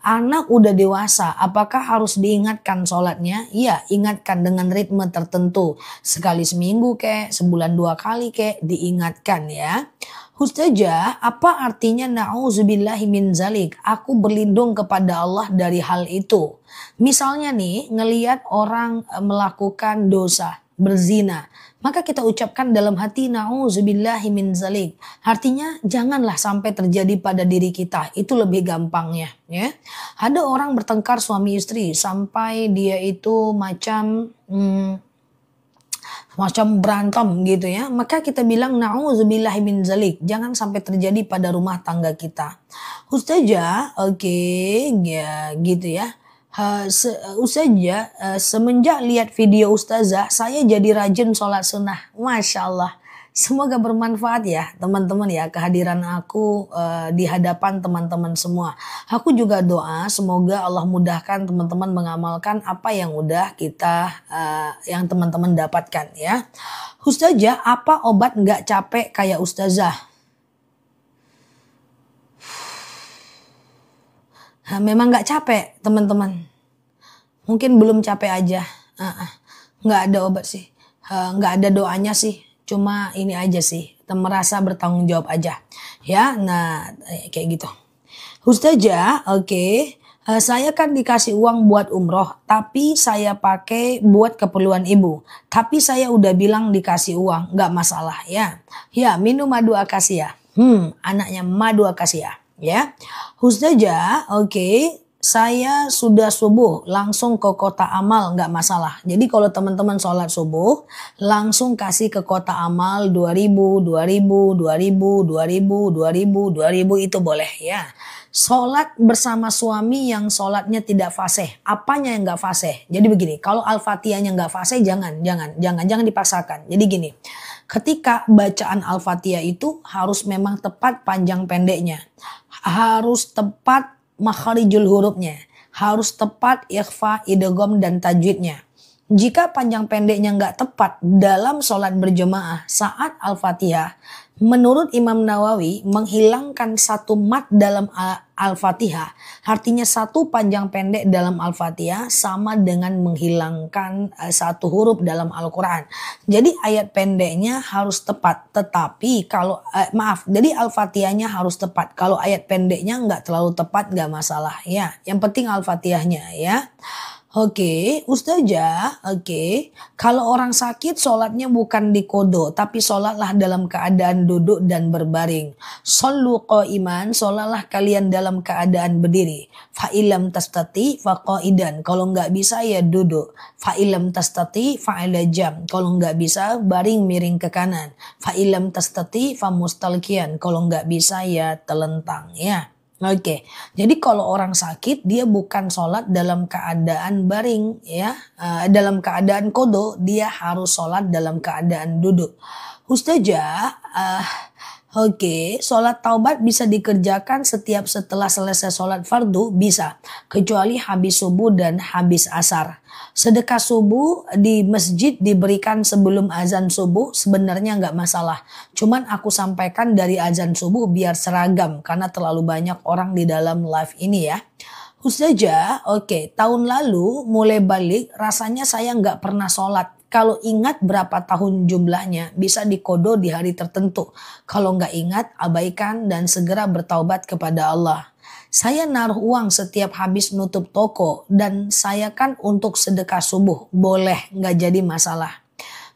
anak udah dewasa, apakah harus diingatkan sholatnya? Iya, ingatkan dengan ritme tertentu. Sekali seminggu kek, sebulan 2 kali kek, diingatkan ya. Ustazah, apa artinya na'udzubillahi min zalik? Aku berlindung kepada Allah dari hal itu. Misalnya nih, ngelihat orang melakukan dosa, berzina, maka kita ucapkan dalam hati na'udzubillahi min zalik. Artinya janganlah sampai terjadi pada diri kita. Itu lebih gampangnya ya. Ada orang bertengkar suami istri sampai dia itu macam berantem gitu ya. Maka kita bilang na'udzubillahi min zalik. Jangan sampai terjadi pada rumah tangga kita. Ustazah, ya gitu ya. Semenjak lihat video Ustazah, saya jadi rajin sholat sunnah. Masya Allah. Semoga bermanfaat ya teman-teman ya, kehadiran aku di hadapan teman-teman semua. Aku juga doa semoga Allah mudahkan teman-teman mengamalkan apa yang udah yang teman-teman dapatkan ya. Ustazah, apa obat nggak capek kayak Ustazah? Memang nggak capek teman-teman, mungkin belum capek aja. Nggak ada obat sih, nggak ada doanya sih, cuma ini aja sih, merasa bertanggung jawab aja ya. Nah kayak gitu. Ustazah, saya kan dikasih uang buat umroh, tapi saya pakai buat keperluan ibu. Tapi saya udah bilang dikasih uang, nggak masalah ya. Ya, minum madu akasia. Anaknya madu akasia. Ya, Ustazah, saya sudah subuh langsung ke kota amal, nggak masalah. Jadi kalau teman-teman sholat subuh langsung kasih ke kota amal 2.000, 2.000, 2.000, 2.000, 2.000, 2.000 itu boleh ya. Sholat bersama suami yang sholatnya tidak fasih. Apanya yang nggak fasih? Jadi begini, kalau Al-Fatihahnya nggak fasih jangan dipaksakan. Jadi gini. Ketika bacaan Al-Fatihah itu harus memang tepat panjang pendeknya. Harus tepat makharijul hurufnya. Harus tepat ikhfa, idgham, dan tajwidnya. Jika panjang pendeknya nggak tepat dalam sholat berjemaah saat Al-Fatihah, menurut Imam Nawawi menghilangkan satu mat dalam Al-Fatihah, artinya satu panjang pendek dalam Al-Fatihah sama dengan menghilangkan satu huruf dalam Al-Quran. Jadi ayat pendeknya harus tepat, tetapi kalau jadi Al-Fatihahnya harus tepat. Kalau ayat pendeknya nggak terlalu tepat nggak masalah ya. Yang penting Al-Fatihahnya ya. Oke, Ustazah, oke. Kalau orang sakit sholatnya bukan di kodo, tapi sholatlah dalam keadaan duduk dan berbaring. Shollu qa'iman, sholatlah kalian dalam keadaan berdiri. Fa'ilam tastati faqa'idan, kalau nggak bisa ya duduk. Fa'ilam tastati fa'ala jam, kalau nggak bisa baring miring ke kanan. Fa'ilam tastati famustalkian, kalau nggak bisa ya telentang ya. Oke, jadi kalau orang sakit dia bukan sholat dalam keadaan baring ya, dalam keadaan kodo, dia harus sholat dalam keadaan duduk. Ustazah, oke, sholat taubat bisa dikerjakan setelah selesai sholat fardu bisa, kecuali habis subuh dan habis asar. Sedekah subuh di masjid diberikan sebelum azan subuh sebenarnya nggak masalah. Cuman aku sampaikan dari azan subuh biar seragam karena terlalu banyak orang di dalam live ini ya. Ustazah, oke, tahun lalu mulai balik rasanya saya nggak pernah sholat. Kalau ingat berapa tahun jumlahnya bisa dikodo di hari tertentu. Kalau nggak ingat abaikan dan segera bertaubat kepada Allah. Saya naruh uang setiap habis nutup toko dan saya kan untuk sedekah subuh. Boleh, nggak jadi masalah.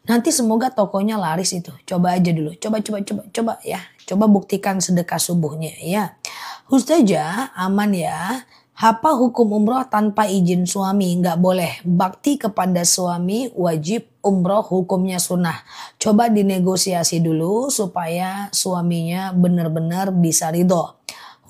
Nanti semoga tokonya laris itu. Coba aja dulu. Coba ya. Coba buktikan sedekah subuhnya ya. Ustazah, aman ya. Apa hukum umroh tanpa izin suami? Nggak boleh. Bakti kepada suami wajib, umroh hukumnya sunnah. Coba dinegosiasi dulu supaya suaminya benar-benar bisa ridho.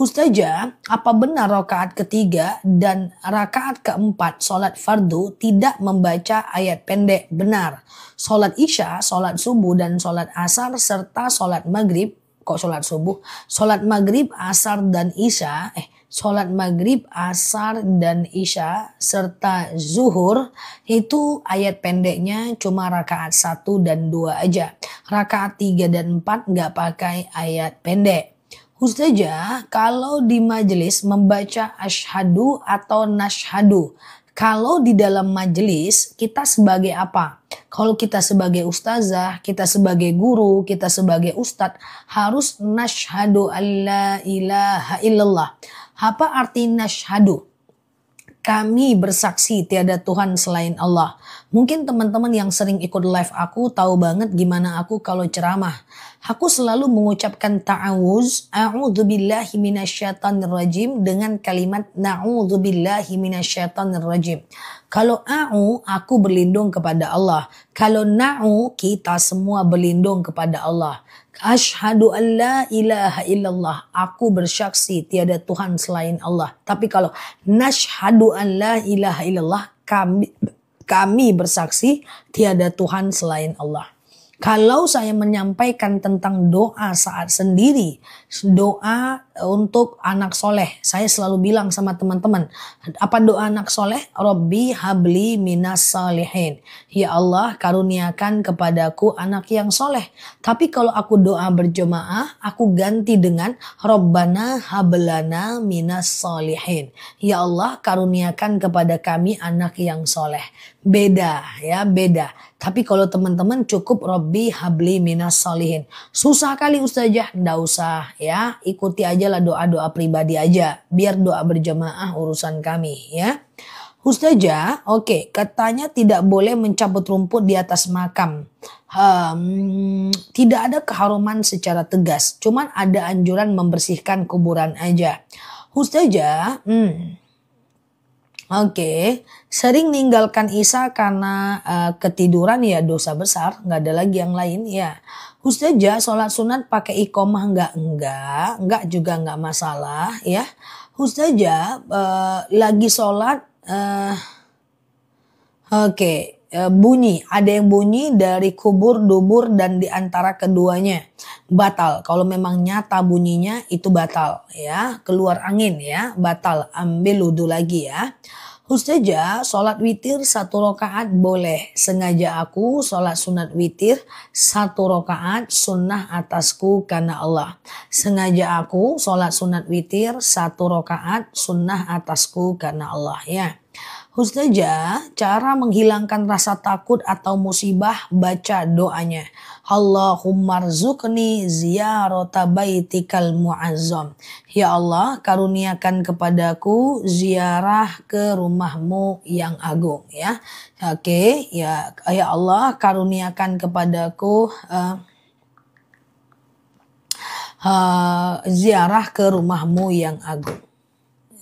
Ustazah, apa benar rakaat ketiga dan rakaat keempat sholat fardu tidak membaca ayat pendek? Benar. Sholat isya, sholat subuh, dan sholat asar serta sholat maghrib. Kok sholat subuh? Sholat maghrib, asar, dan isya. Sholat maghrib, asar, dan isya serta zuhur itu ayat pendeknya cuma rakaat 1 dan 2 aja. Rakaat 3 dan 4 nggak pakai ayat pendek. Ustazah, kalau di majelis membaca asyhadu atau nashhadu, kalau di dalam majelis kita sebagai apa? Kalau kita sebagai ustazah, kita sebagai guru, kita sebagai ustadz harus nashhadu alla ilaha illallah. Apa arti nashhadu? Kami bersaksi tiada Tuhan selain Allah. Mungkin teman-teman yang sering ikut live aku tahu banget gimana aku kalau ceramah. Aku selalu mengucapkan ta'awuz, a'udzubillahi minasyaitonirrajim dengan kalimat na'udzubillahi minasyaitonirrajim. Kalau aku berlindung kepada Allah. Kalau kita semua berlindung kepada Allah. Asyhadu an la ilaha illallah. Aku bersaksi tiada Tuhan selain Allah. Tapi kalau nashhadu an la ilaha illallah, kami bersaksi tiada Tuhan selain Allah. Kalau saya menyampaikan tentang doa saat sendiri, doa untuk anak soleh, saya selalu bilang sama teman-teman, apa doa anak soleh? Rabbi habli minas salihin. Ya Allah, karuniakan kepadaku anak yang soleh. Tapi kalau aku doa berjemaah, aku ganti dengan Rabbana hablana minas salihin. Ya Allah, karuniakan kepada kami anak yang soleh. Beda ya, beda. Tapi kalau teman-teman cukup Rabbi habli minas salihin. Susah kali Ustazah, nggak usah ya. Ikuti aja lah doa-doa pribadi aja. Biar doa berjamaah urusan kami ya. Ustazah, oke, katanya tidak boleh mencabut rumput di atas makam. Tidak ada keharuman secara tegas. Cuman ada anjuran membersihkan kuburan aja. Ustazah, oke, sering ninggalkan Isya karena ketiduran ya dosa besar, nggak ada lagi yang lain ya. Ustazah, sholat sunat pakai iqomah enggak juga nggak masalah ya. Ustazah, lagi sholat, oke, bunyi, ada yang bunyi dari kubur, dubur, dan di antara keduanya. Batal. Kalau memang nyata bunyinya itu batal ya. Keluar angin ya, batal. Ambil wudhu lagi ya. Ustazah, sholat witir 1 rakaat boleh. Sengaja aku sholat sunat witir 1 rakaat sunnah atasku karena Allah. Sengaja aku sholat sunat witir 1 rakaat sunnah atasku karena Allah ya. Ustazah, cara menghilangkan rasa takut atau musibah, baca doanya. Allahumma rzuqni ziyarata baitikal mu'azzam. Ya Allah, karuniakan kepadaku ziarah ke rumahmu yang agung ya. Oke, ya Allah, karuniakan kepadaku ziarah ke rumahmu yang agung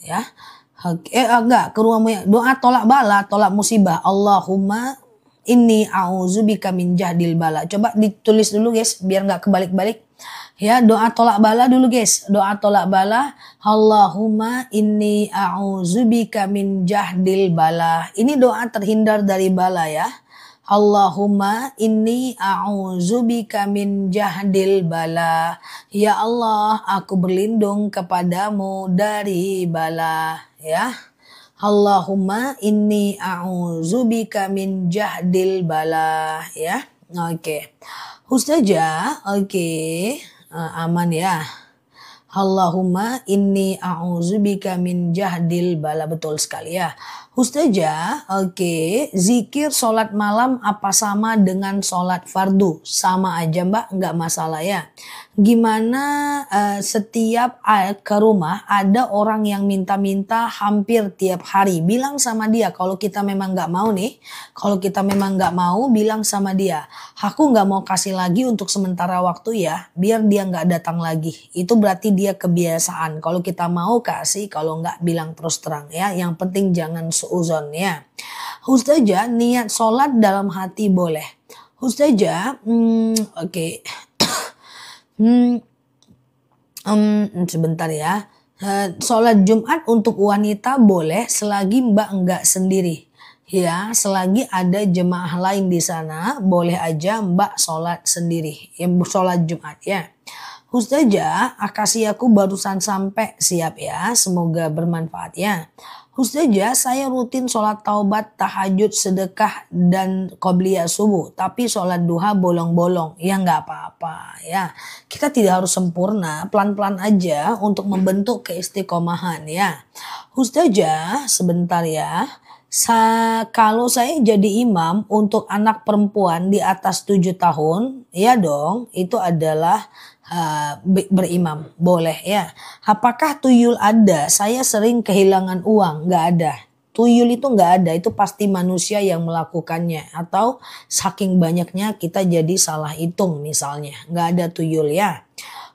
ya. Enggak, ke rumahmu. Doa tolak bala, tolak musibah. Allahumma inni a'udzubika min jahdil bala. Coba ditulis dulu guys, biar nggak kebalik-balik. Ya, doa tolak bala dulu guys. Doa tolak bala. Allahumma inni a'udzubika min jahdil bala. Ini doa terhindar dari bala ya. Allahumma inni a'udzubika min jahdil bala. Ya Allah, aku berlindung kepadamu dari bala. Ya. Allahumma inni a'udzubika min jahdil bala. Ya. Oke. Ustazah, oke. Aman ya. Allahumma inni a'udzubika min jahdil bala. Betul sekali ya. Ustazah, oke, zikir sholat malam apa sama dengan sholat fardu? Sama aja mbak, nggak masalah ya. Gimana setiap ke rumah ada orang yang minta-minta hampir tiap hari. Bilang sama dia kalau kita memang nggak mau nih. Kalau kita memang nggak mau, bilang sama dia. Aku nggak mau kasih lagi untuk sementara waktu ya. Biar dia nggak datang lagi. Itu berarti dia kebiasaan. Kalau kita mau kasih, kalau nggak bilang terus terang ya. Yang penting jangan suuzon ya. Ustazah, niat sholat dalam hati boleh. Ustazah, oke. Sebentar ya. Sholat Jumat untuk wanita boleh selagi mbak enggak sendiri. Ya, selagi ada jemaah lain di sana, boleh aja mbak sholat sendiri. Ya, sholat Jumat ya. Ustazah, akasiaku barusan sampai, siap ya. Semoga bermanfaat ya. Ustazah, saya rutin sholat taubat, tahajud, sedekah, dan qobliyah subuh. Tapi sholat duha bolong-bolong. Ya nggak apa-apa ya. Kita tidak harus sempurna, pelan-pelan aja untuk membentuk keistiqomahan ya. Ustazah, sebentar ya. Kalau saya jadi imam untuk anak perempuan di atas 7 tahun, ya dong, itu adalah berimam, boleh ya. Apakah tuyul ada? Saya sering kehilangan uang, nggak ada. Tuyul itu nggak ada, itu pasti manusia yang melakukannya. Atau saking banyaknya kita jadi salah hitung misalnya, nggak ada tuyul ya.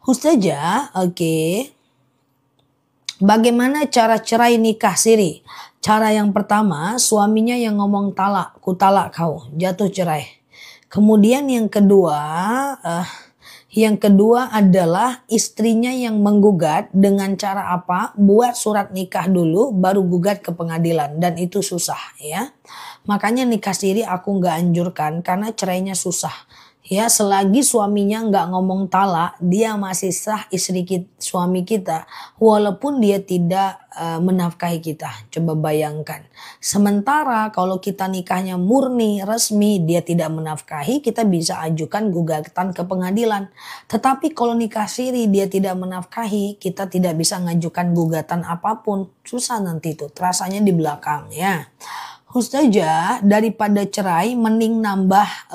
Ustazah, oke. Bagaimana cara cerai nikah siri? Cara yang pertama, suaminya yang ngomong talak, ku talak kau, jatuh cerai. Kemudian yang kedua adalah istrinya yang menggugat. Dengan cara apa? Buat surat nikah dulu baru gugat ke pengadilan, dan itu susah ya. Makanya nikah siri aku nggak anjurkan karena cerainya susah. Ya, selagi suaminya nggak ngomong talak, dia masih sah suami kita, walaupun dia tidak menafkahi kita. Coba bayangkan. Sementara kalau kita nikahnya murni, resmi, dia tidak menafkahi, kita bisa ajukan gugatan ke pengadilan. Tetapi kalau nikah siri dia tidak menafkahi, kita tidak bisa ngajukan gugatan apapun. Susah nanti itu, terasanya di belakang ya. Ustazah, daripada cerai mending nambah,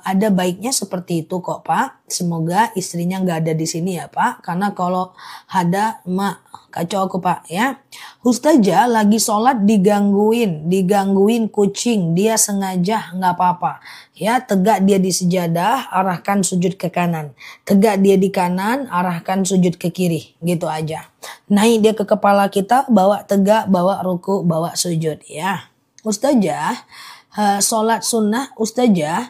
ada baiknya seperti itu kok Pak. Semoga istrinya nggak ada di sini ya Pak. Karena kalau ada mak kacau aku Pak ya. Ustazah lagi sholat digangguin kucing. Dia sengaja nggak apa-apa. Ya, tegak dia di sejadah, arahkan sujud ke kanan. Tegak dia di kanan, arahkan sujud ke kiri. Gitu aja. Naik dia ke kepala kita, bawa tegak, bawa ruku, bawa sujud ya. Ustazah, sholat sunnah Ustazah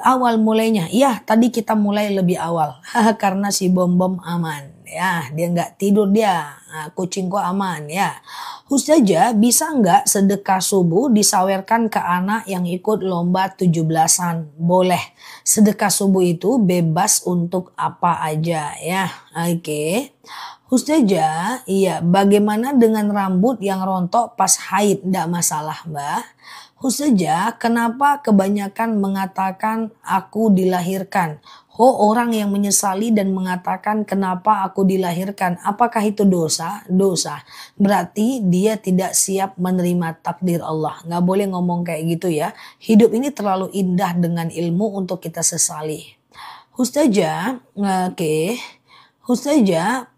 awal mulainya. Iya, tadi kita mulai lebih awal karena si bom aman ya, dia nggak tidur dia, nah, kucingku aman ya. Ustazah, bisa nggak sedekah subuh disawerkan ke anak yang ikut lomba 17-an? Boleh. Sedekah subuh itu bebas untuk apa aja ya. Oke. Ustazah, iya, bagaimana dengan rambut yang rontok pas haid? Nggak masalah, Mbak. Ustazah, kenapa kebanyakan mengatakan aku dilahirkan? Oh, orang yang menyesali dan mengatakan kenapa aku dilahirkan. Apakah itu dosa? Dosa. Berarti dia tidak siap menerima takdir Allah. Nggak boleh ngomong kayak gitu ya. Hidup ini terlalu indah dengan ilmu untuk kita sesali. Ustazah, oke. Ustazah,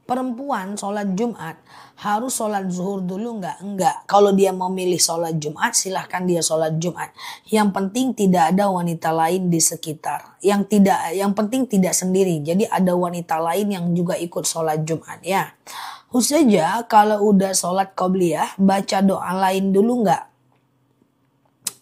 perempuan sholat Jumat harus sholat zuhur dulu nggak? Enggak. Kalau dia mau milih sholat Jumat, silahkan dia sholat Jumat. Yang penting tidak ada wanita lain di sekitar. Yang penting tidak sendiri. Jadi ada wanita lain yang juga ikut sholat Jumat ya. Ustazah, kalau udah sholat qobliyah, baca doa lain dulu nggak?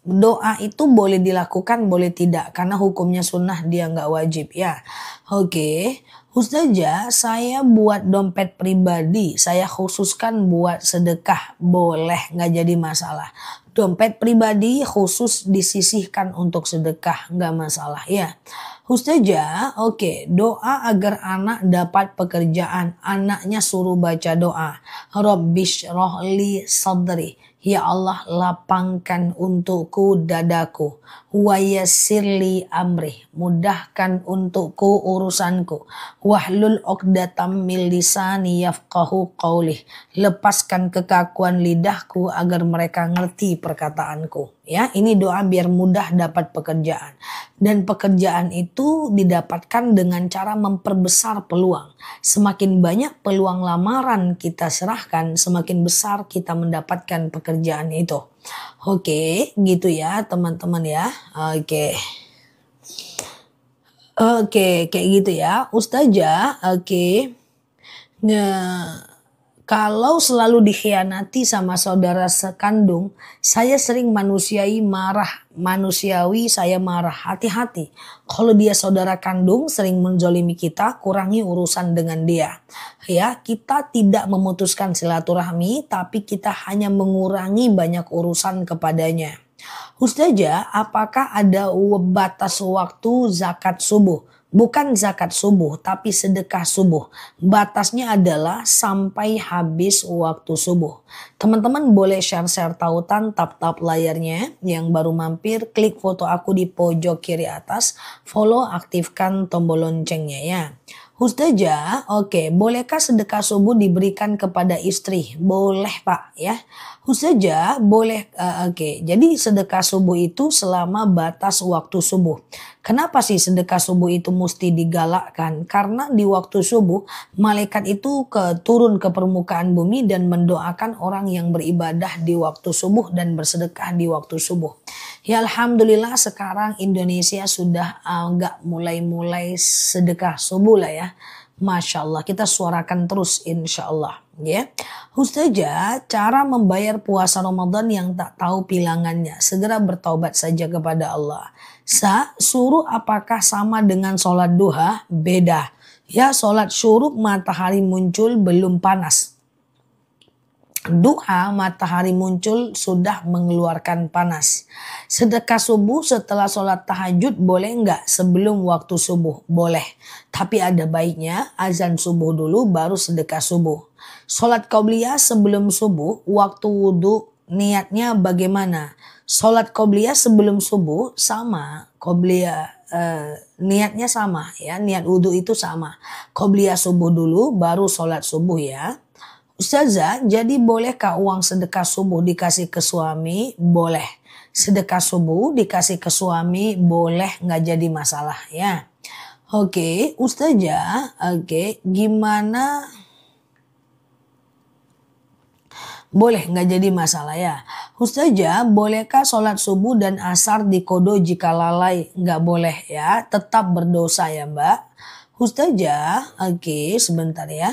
Doa itu boleh dilakukan, boleh tidak. Karena hukumnya sunnah, dia nggak wajib ya. Oke. Ustazah, saya buat dompet pribadi, saya khususkan buat sedekah, boleh, nggak jadi masalah. Dompet pribadi khusus disisihkan untuk sedekah, nggak masalah ya. Ustazah, oke, doa agar anak dapat pekerjaan, anaknya suruh baca doa. Rabbish rohli sadri. Ya Allah, lapangkan untukku dadaku. Wa yassirli amri, mudahkan untukku urusanku. Wahlul 'uqdatam min lisani yafqahu qaulih, lepaskan kekakuan lidahku agar mereka ngerti perkataanku. Ya, ini doa biar mudah dapat pekerjaan. Dan pekerjaan itu didapatkan dengan cara memperbesar peluang. Semakin banyak peluang lamaran kita serahkan, semakin besar kita mendapatkan pekerjaan itu. Oke, gitu ya teman-teman ya. Oke. Oke, kayak gitu ya. Ustazah, oke. Nah, kalau selalu dikhianati sama saudara sekandung, saya sering manusiawi saya marah. Hati-hati. Kalau dia saudara kandung sering menzolimi kita, kurangi urusan dengan dia. Ya, kita tidak memutuskan silaturahmi, tapi kita hanya mengurangi banyak urusan kepadanya. Ustazah, apakah ada batas waktu zakat subuh? Bukan zakat subuh, tapi sedekah subuh. Batasnya adalah sampai habis waktu subuh. Teman-teman boleh share-share tautan, tap-tap layarnya. Yang baru mampir, klik foto aku di pojok kiri atas. Follow, aktifkan tombol loncengnya ya. Ustazah, oke, bolehkah sedekah subuh diberikan kepada istri? Boleh Pak ya. Ustazah, boleh, oke. Jadi sedekah subuh itu selama batas waktu subuh. Kenapa sih sedekah subuh itu mesti digalakkan? Karena di waktu subuh malaikat itu turun ke permukaan bumi dan mendoakan orang yang beribadah di waktu subuh dan bersedekah di waktu subuh. Ya alhamdulillah sekarang Indonesia sudah agak mulai sedekah subuh lah ya. Masya Allah, kita suarakan terus insya Allah ya. Ustazah, cara membayar puasa Ramadan yang tak tahu bilangannya, segera bertaubat saja kepada Allah. Suruh apakah sama dengan sholat duha? Beda. Ya, sholat syuruk matahari muncul belum panas. Duha matahari muncul sudah mengeluarkan panas. Sedekah subuh setelah sholat tahajud boleh enggak? Sebelum waktu subuh boleh. Tapi ada baiknya azan subuh dulu baru sedekah subuh. Sholat qobliyah sebelum subuh, waktu wudhu niatnya bagaimana? Sholat qobliyah sebelum subuh sama, qobliyah niatnya sama ya, niat wudhu itu sama. Qobliyah subuh dulu baru sholat subuh ya. Ustazah, jadi bolehkah uang sedekah subuh dikasih ke suami? Boleh. Sedekah subuh dikasih ke suami boleh, nggak jadi masalah ya. Oke, Ustazah, oke, gimana? Boleh, nggak jadi masalah ya. Ustazah, bolehkah sholat subuh dan asar dikodo jika lalai? Nggak boleh ya, tetap berdosa ya Mbak. Ustazah, oke, sebentar ya.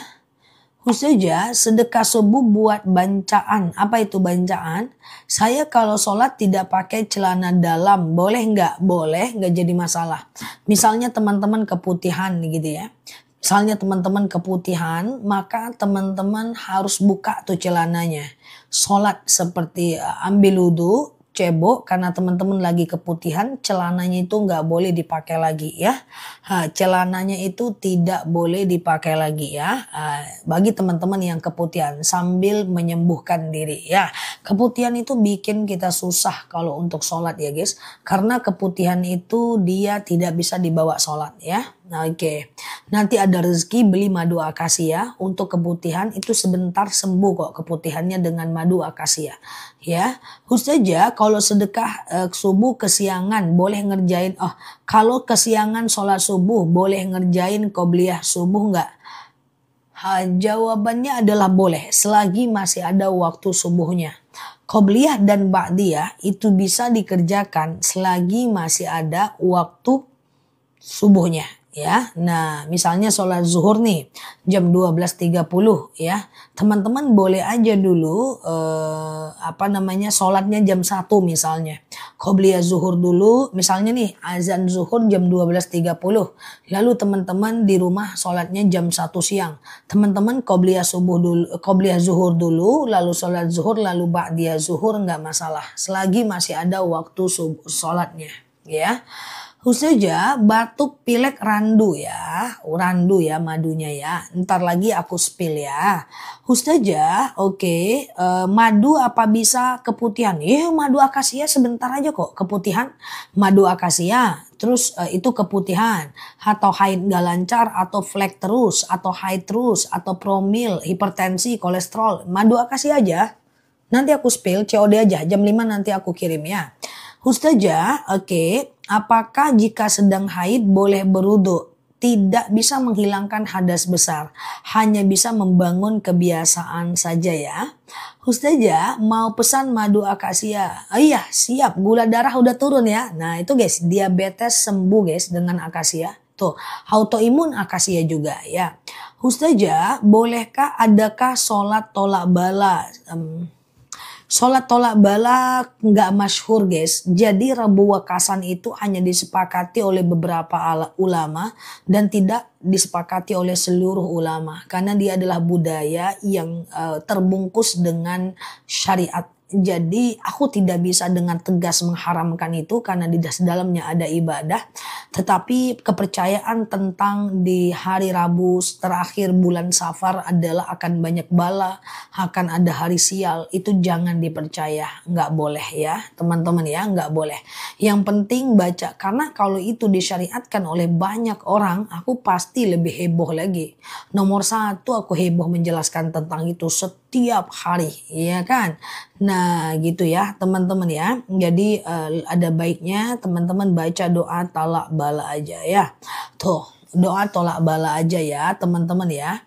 Ustazah, sedekah subuh buat bancaan. Apa itu bancaan? Saya kalau sholat tidak pakai celana dalam. Boleh nggak? Boleh, nggak jadi masalah. Misalnya teman-teman keputihan gitu ya. Misalnya teman-teman keputihan, maka teman-teman harus buka tuh celananya. Sholat seperti ambil wudhu, cebok karena teman-teman lagi keputihan, celananya itu nggak boleh dipakai lagi ya. Celananya itu tidak boleh dipakai lagi ya. Bagi teman-teman yang keputihan sambil menyembuhkan diri ya. Keputihan itu bikin kita susah kalau untuk sholat ya guys. Karena keputihan itu dia tidak bisa dibawa sholat ya. Oke. Nanti ada rezeki beli madu akasia untuk keputihan itu sebentar sembuh kok keputihannya dengan madu akasia. Ya, Ustazah kalau sedekah subuh kesiangan boleh ngerjain kalau kesiangan sholat subuh boleh ngerjain qobliyah subuh nggak? Jawabannya adalah boleh selagi masih ada waktu subuhnya. Qobliyah dan ba'diyah itu bisa dikerjakan selagi masih ada waktu subuhnya ya. Nah, misalnya sholat zuhur nih jam 12.30 ya. Teman-teman boleh aja dulu sholatnya jam 1 misalnya. Qobliyah zuhur dulu, misalnya nih azan zuhur jam 12.30. Lalu teman-teman di rumah sholatnya jam 1 siang. Teman-teman qobliyah zuhur dulu, lalu sholat zuhur, lalu ba'diyah zuhur nggak masalah. Selagi masih ada waktu sholatnya ya. Ustazah, batuk pilek randu ya madunya ya. Ntar lagi aku spill ya. Ustazah, oke, madu apa bisa keputihan? Madu akasia sebentar aja kok keputihan. Madu akasia, terus itu keputihan. Atau haid gak lancar, atau flek terus, atau haid terus, atau promil, hipertensi, kolesterol. Madu akasia aja. Nanti aku spill, COD aja, jam 5 nanti aku kirim ya. Ustazah, oke. Apakah jika sedang haid boleh berwudu? Tidak bisa menghilangkan hadas besar. Hanya bisa membangun kebiasaan saja ya. Ustazah mau pesan madu akasia. Iya siap, gula darah udah turun ya. Nah itu guys, diabetes sembuh guys dengan akasia. Tuh, autoimun akasia juga ya. Ustazah, bolehkah adakah sholat tolak bala? Sholat tolak bala nggak masyhur guys. Jadi Rabu Wakasan itu hanya disepakati oleh beberapa ulama dan tidak disepakati oleh seluruh ulama. Karena dia adalah budaya yang terbungkus dengan syariat. Jadi aku tidak bisa dengan tegas mengharamkan itu karena di dalamnya ada ibadah. Tetapi kepercayaan tentang di hari Rabu terakhir bulan Safar adalah akan banyak bala, akan ada hari sial. Itu jangan dipercaya, nggak boleh ya teman-teman ya, nggak boleh. Yang penting baca, karena kalau itu disyariatkan oleh banyak orang, aku pasti lebih heboh lagi. Nomor 1 aku heboh menjelaskan tentang itu setiap hari, ya kan? Nah gitu ya teman-teman ya. Jadi ada baiknya teman-teman baca doa tolak bala aja ya. Tuh doa tolak bala aja ya teman-teman ya.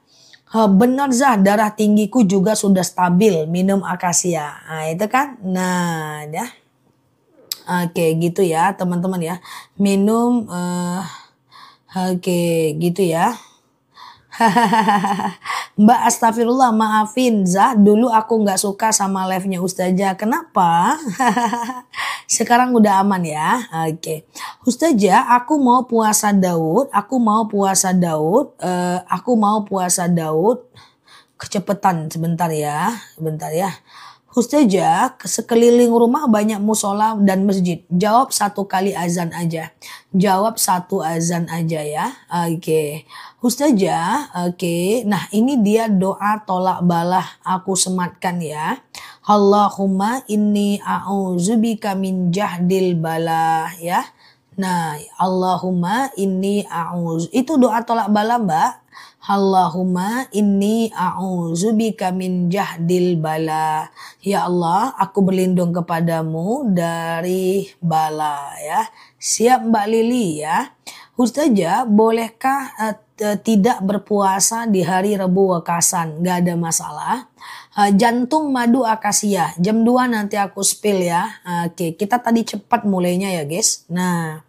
Benar Zah, darah tinggiku juga sudah stabil minum akasia. Nah itu kan. Nah ya. Oke gitu ya teman-teman ya. Minum oke gitu ya. Mbak astagfirullah maafin Zah, dulu aku nggak suka sama live-nya Ustazah. Kenapa? Sekarang udah aman ya. Oke. Ustazah, aku mau puasa Daud. Kecepetan sebentar ya. Ustazah, sekeliling rumah banyak musola dan masjid. Jawab 1 kali azan aja. Jawab 1 azan aja ya. Oke. Ustazah, oke. Nah ini dia doa tolak balah. Aku sematkan ya. Allahumma inni a'udzubika min jahdil balah ya. Nah Allahumma inni itu doa tolak balah mbak. Allahumma inni a'udzubika min jahdil bala. Ya Allah, aku berlindung kepadamu dari bala ya. Siap Mbak Lili ya. Ustazah, bolehkah tidak berpuasa di hari Rabu Wakasan? Gak ada masalah. Jantung madu akasia. Jam 2 nanti aku spill ya. Oke, kita tadi cepat mulainya ya guys. Nah,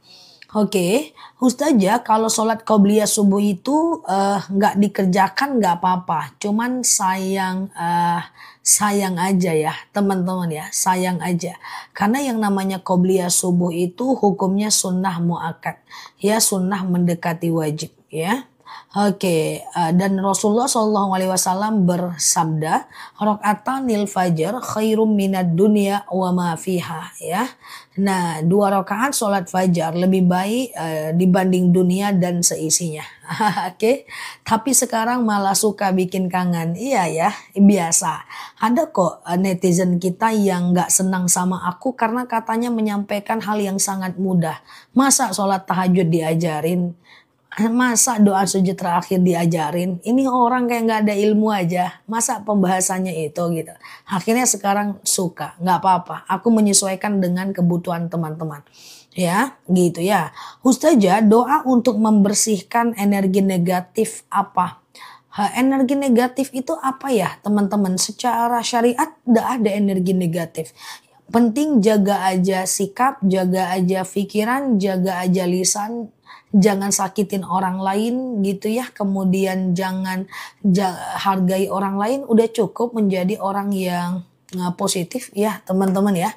Oke, Ustazah kalau sholat qobliyah subuh itu nggak dikerjakan nggak apa-apa. Cuman sayang aja ya teman-teman ya, sayang aja. Karena yang namanya qobliyah subuh itu hukumnya sunnah muakkad. Ya sunnah mendekati wajib ya. Oke, dan Rasulullah SAW bersabda, "Rakaatanil fajar khairum minad dunya wa ma fiha," ya. Nah, 2 rakaat sholat fajar lebih baik dibanding dunia dan seisinya. Oke, tapi sekarang malah suka bikin kangen. Iya ya, biasa. Ada kok netizen kita yang nggak senang sama aku karena katanya menyampaikan hal yang sangat mudah. Masa sholat tahajud diajarin? Masa doa sujud terakhir diajarin? Ini orang kayak nggak ada ilmu aja. Masa pembahasannya itu gitu. Akhirnya sekarang suka, nggak apa-apa. Aku menyesuaikan dengan kebutuhan teman-teman. Ya, gitu ya. Ustazah, doa untuk membersihkan energi negatif apa? Energi negatif itu apa ya teman-teman? Secara syariat tidak ada energi negatif. Penting jaga aja sikap, jaga aja pikiran, jaga aja lisan, jangan sakitin orang lain gitu ya. Kemudian jangan hargai orang lain, udah cukup menjadi orang yang positif ya teman-teman ya.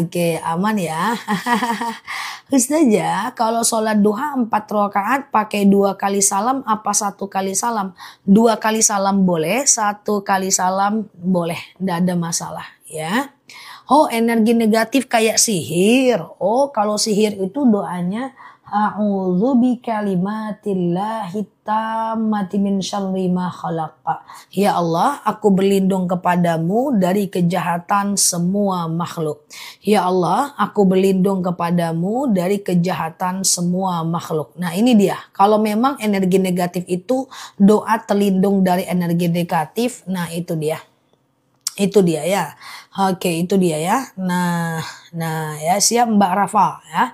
Oke, aman ya. Ustazah, kalau sholat duha 4 rakaat pakai 2 kali salam apa 1 kali salam? 2 kali salam boleh, 1 kali salam boleh, tidak ada masalah ya. Oh, energi negatif kayak sihir. Oh, kalau sihir itu doanya a'udzu bikalimatillahi tammati min syarri ma khalaqa. Ya Allah, aku berlindung kepadamu dari kejahatan semua makhluk. Ya Allah, aku berlindung kepadamu dari kejahatan semua makhluk. Nah, ini dia. Kalau memang energi negatif itu doa terlindung dari energi negatif, nah itu dia. Itu dia ya. Oke, itu dia ya. Nah ya siap Mbak Rafa ya.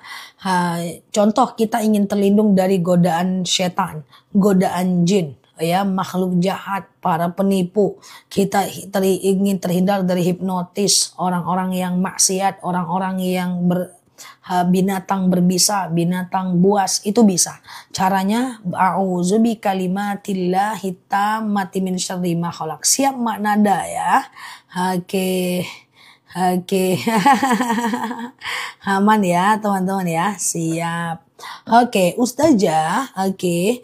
Contoh kita ingin terlindung dari godaan setan, godaan jin, ya makhluk jahat, para penipu. Kita ingin terhindar dari hipnotis, orang-orang yang maksiat, orang-orang yang binatang berbisa, binatang buas, itu bisa. Caranya a'udzu bikalimatillahi tammati min syarri ma khalaq. Siap Mak Nada ya. Oke. Aman ya teman-teman ya. Siap. Oke, Ustazah, oke.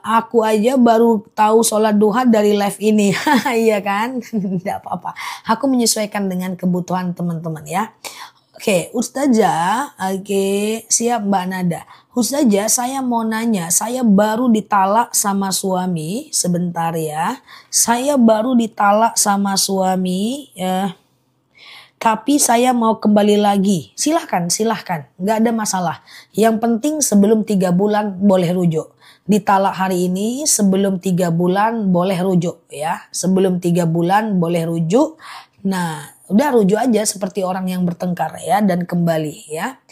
Aku aja baru tahu sholat duha dari live ini. Iya kan? Tidak apa-apa. Aku menyesuaikan dengan kebutuhan teman-teman ya. Oke, Ustazah, oke, siap Mbak Nada. Ustazah, saya mau nanya, saya baru ditalak sama suami, sebentar ya. Saya baru ditalak sama suami, ya. Tapi saya mau kembali lagi. Silahkan, nggak ada masalah. Yang penting sebelum 3 bulan boleh rujuk. Ditalak hari ini, sebelum 3 bulan boleh rujuk ya. Sebelum 3 bulan boleh rujuk. Nah, udah rujuk aja seperti orang yang bertengkar ya dan kembali ya.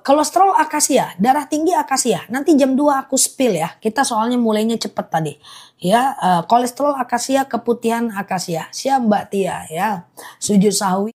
Kolesterol akasia, darah tinggi akasia. Nanti jam 2 aku spill ya. Kita soalnya mulainya cepet tadi. Ya, kolesterol akasia, keputihan akasia. Siap Mbak Tia ya. Sujud sahwi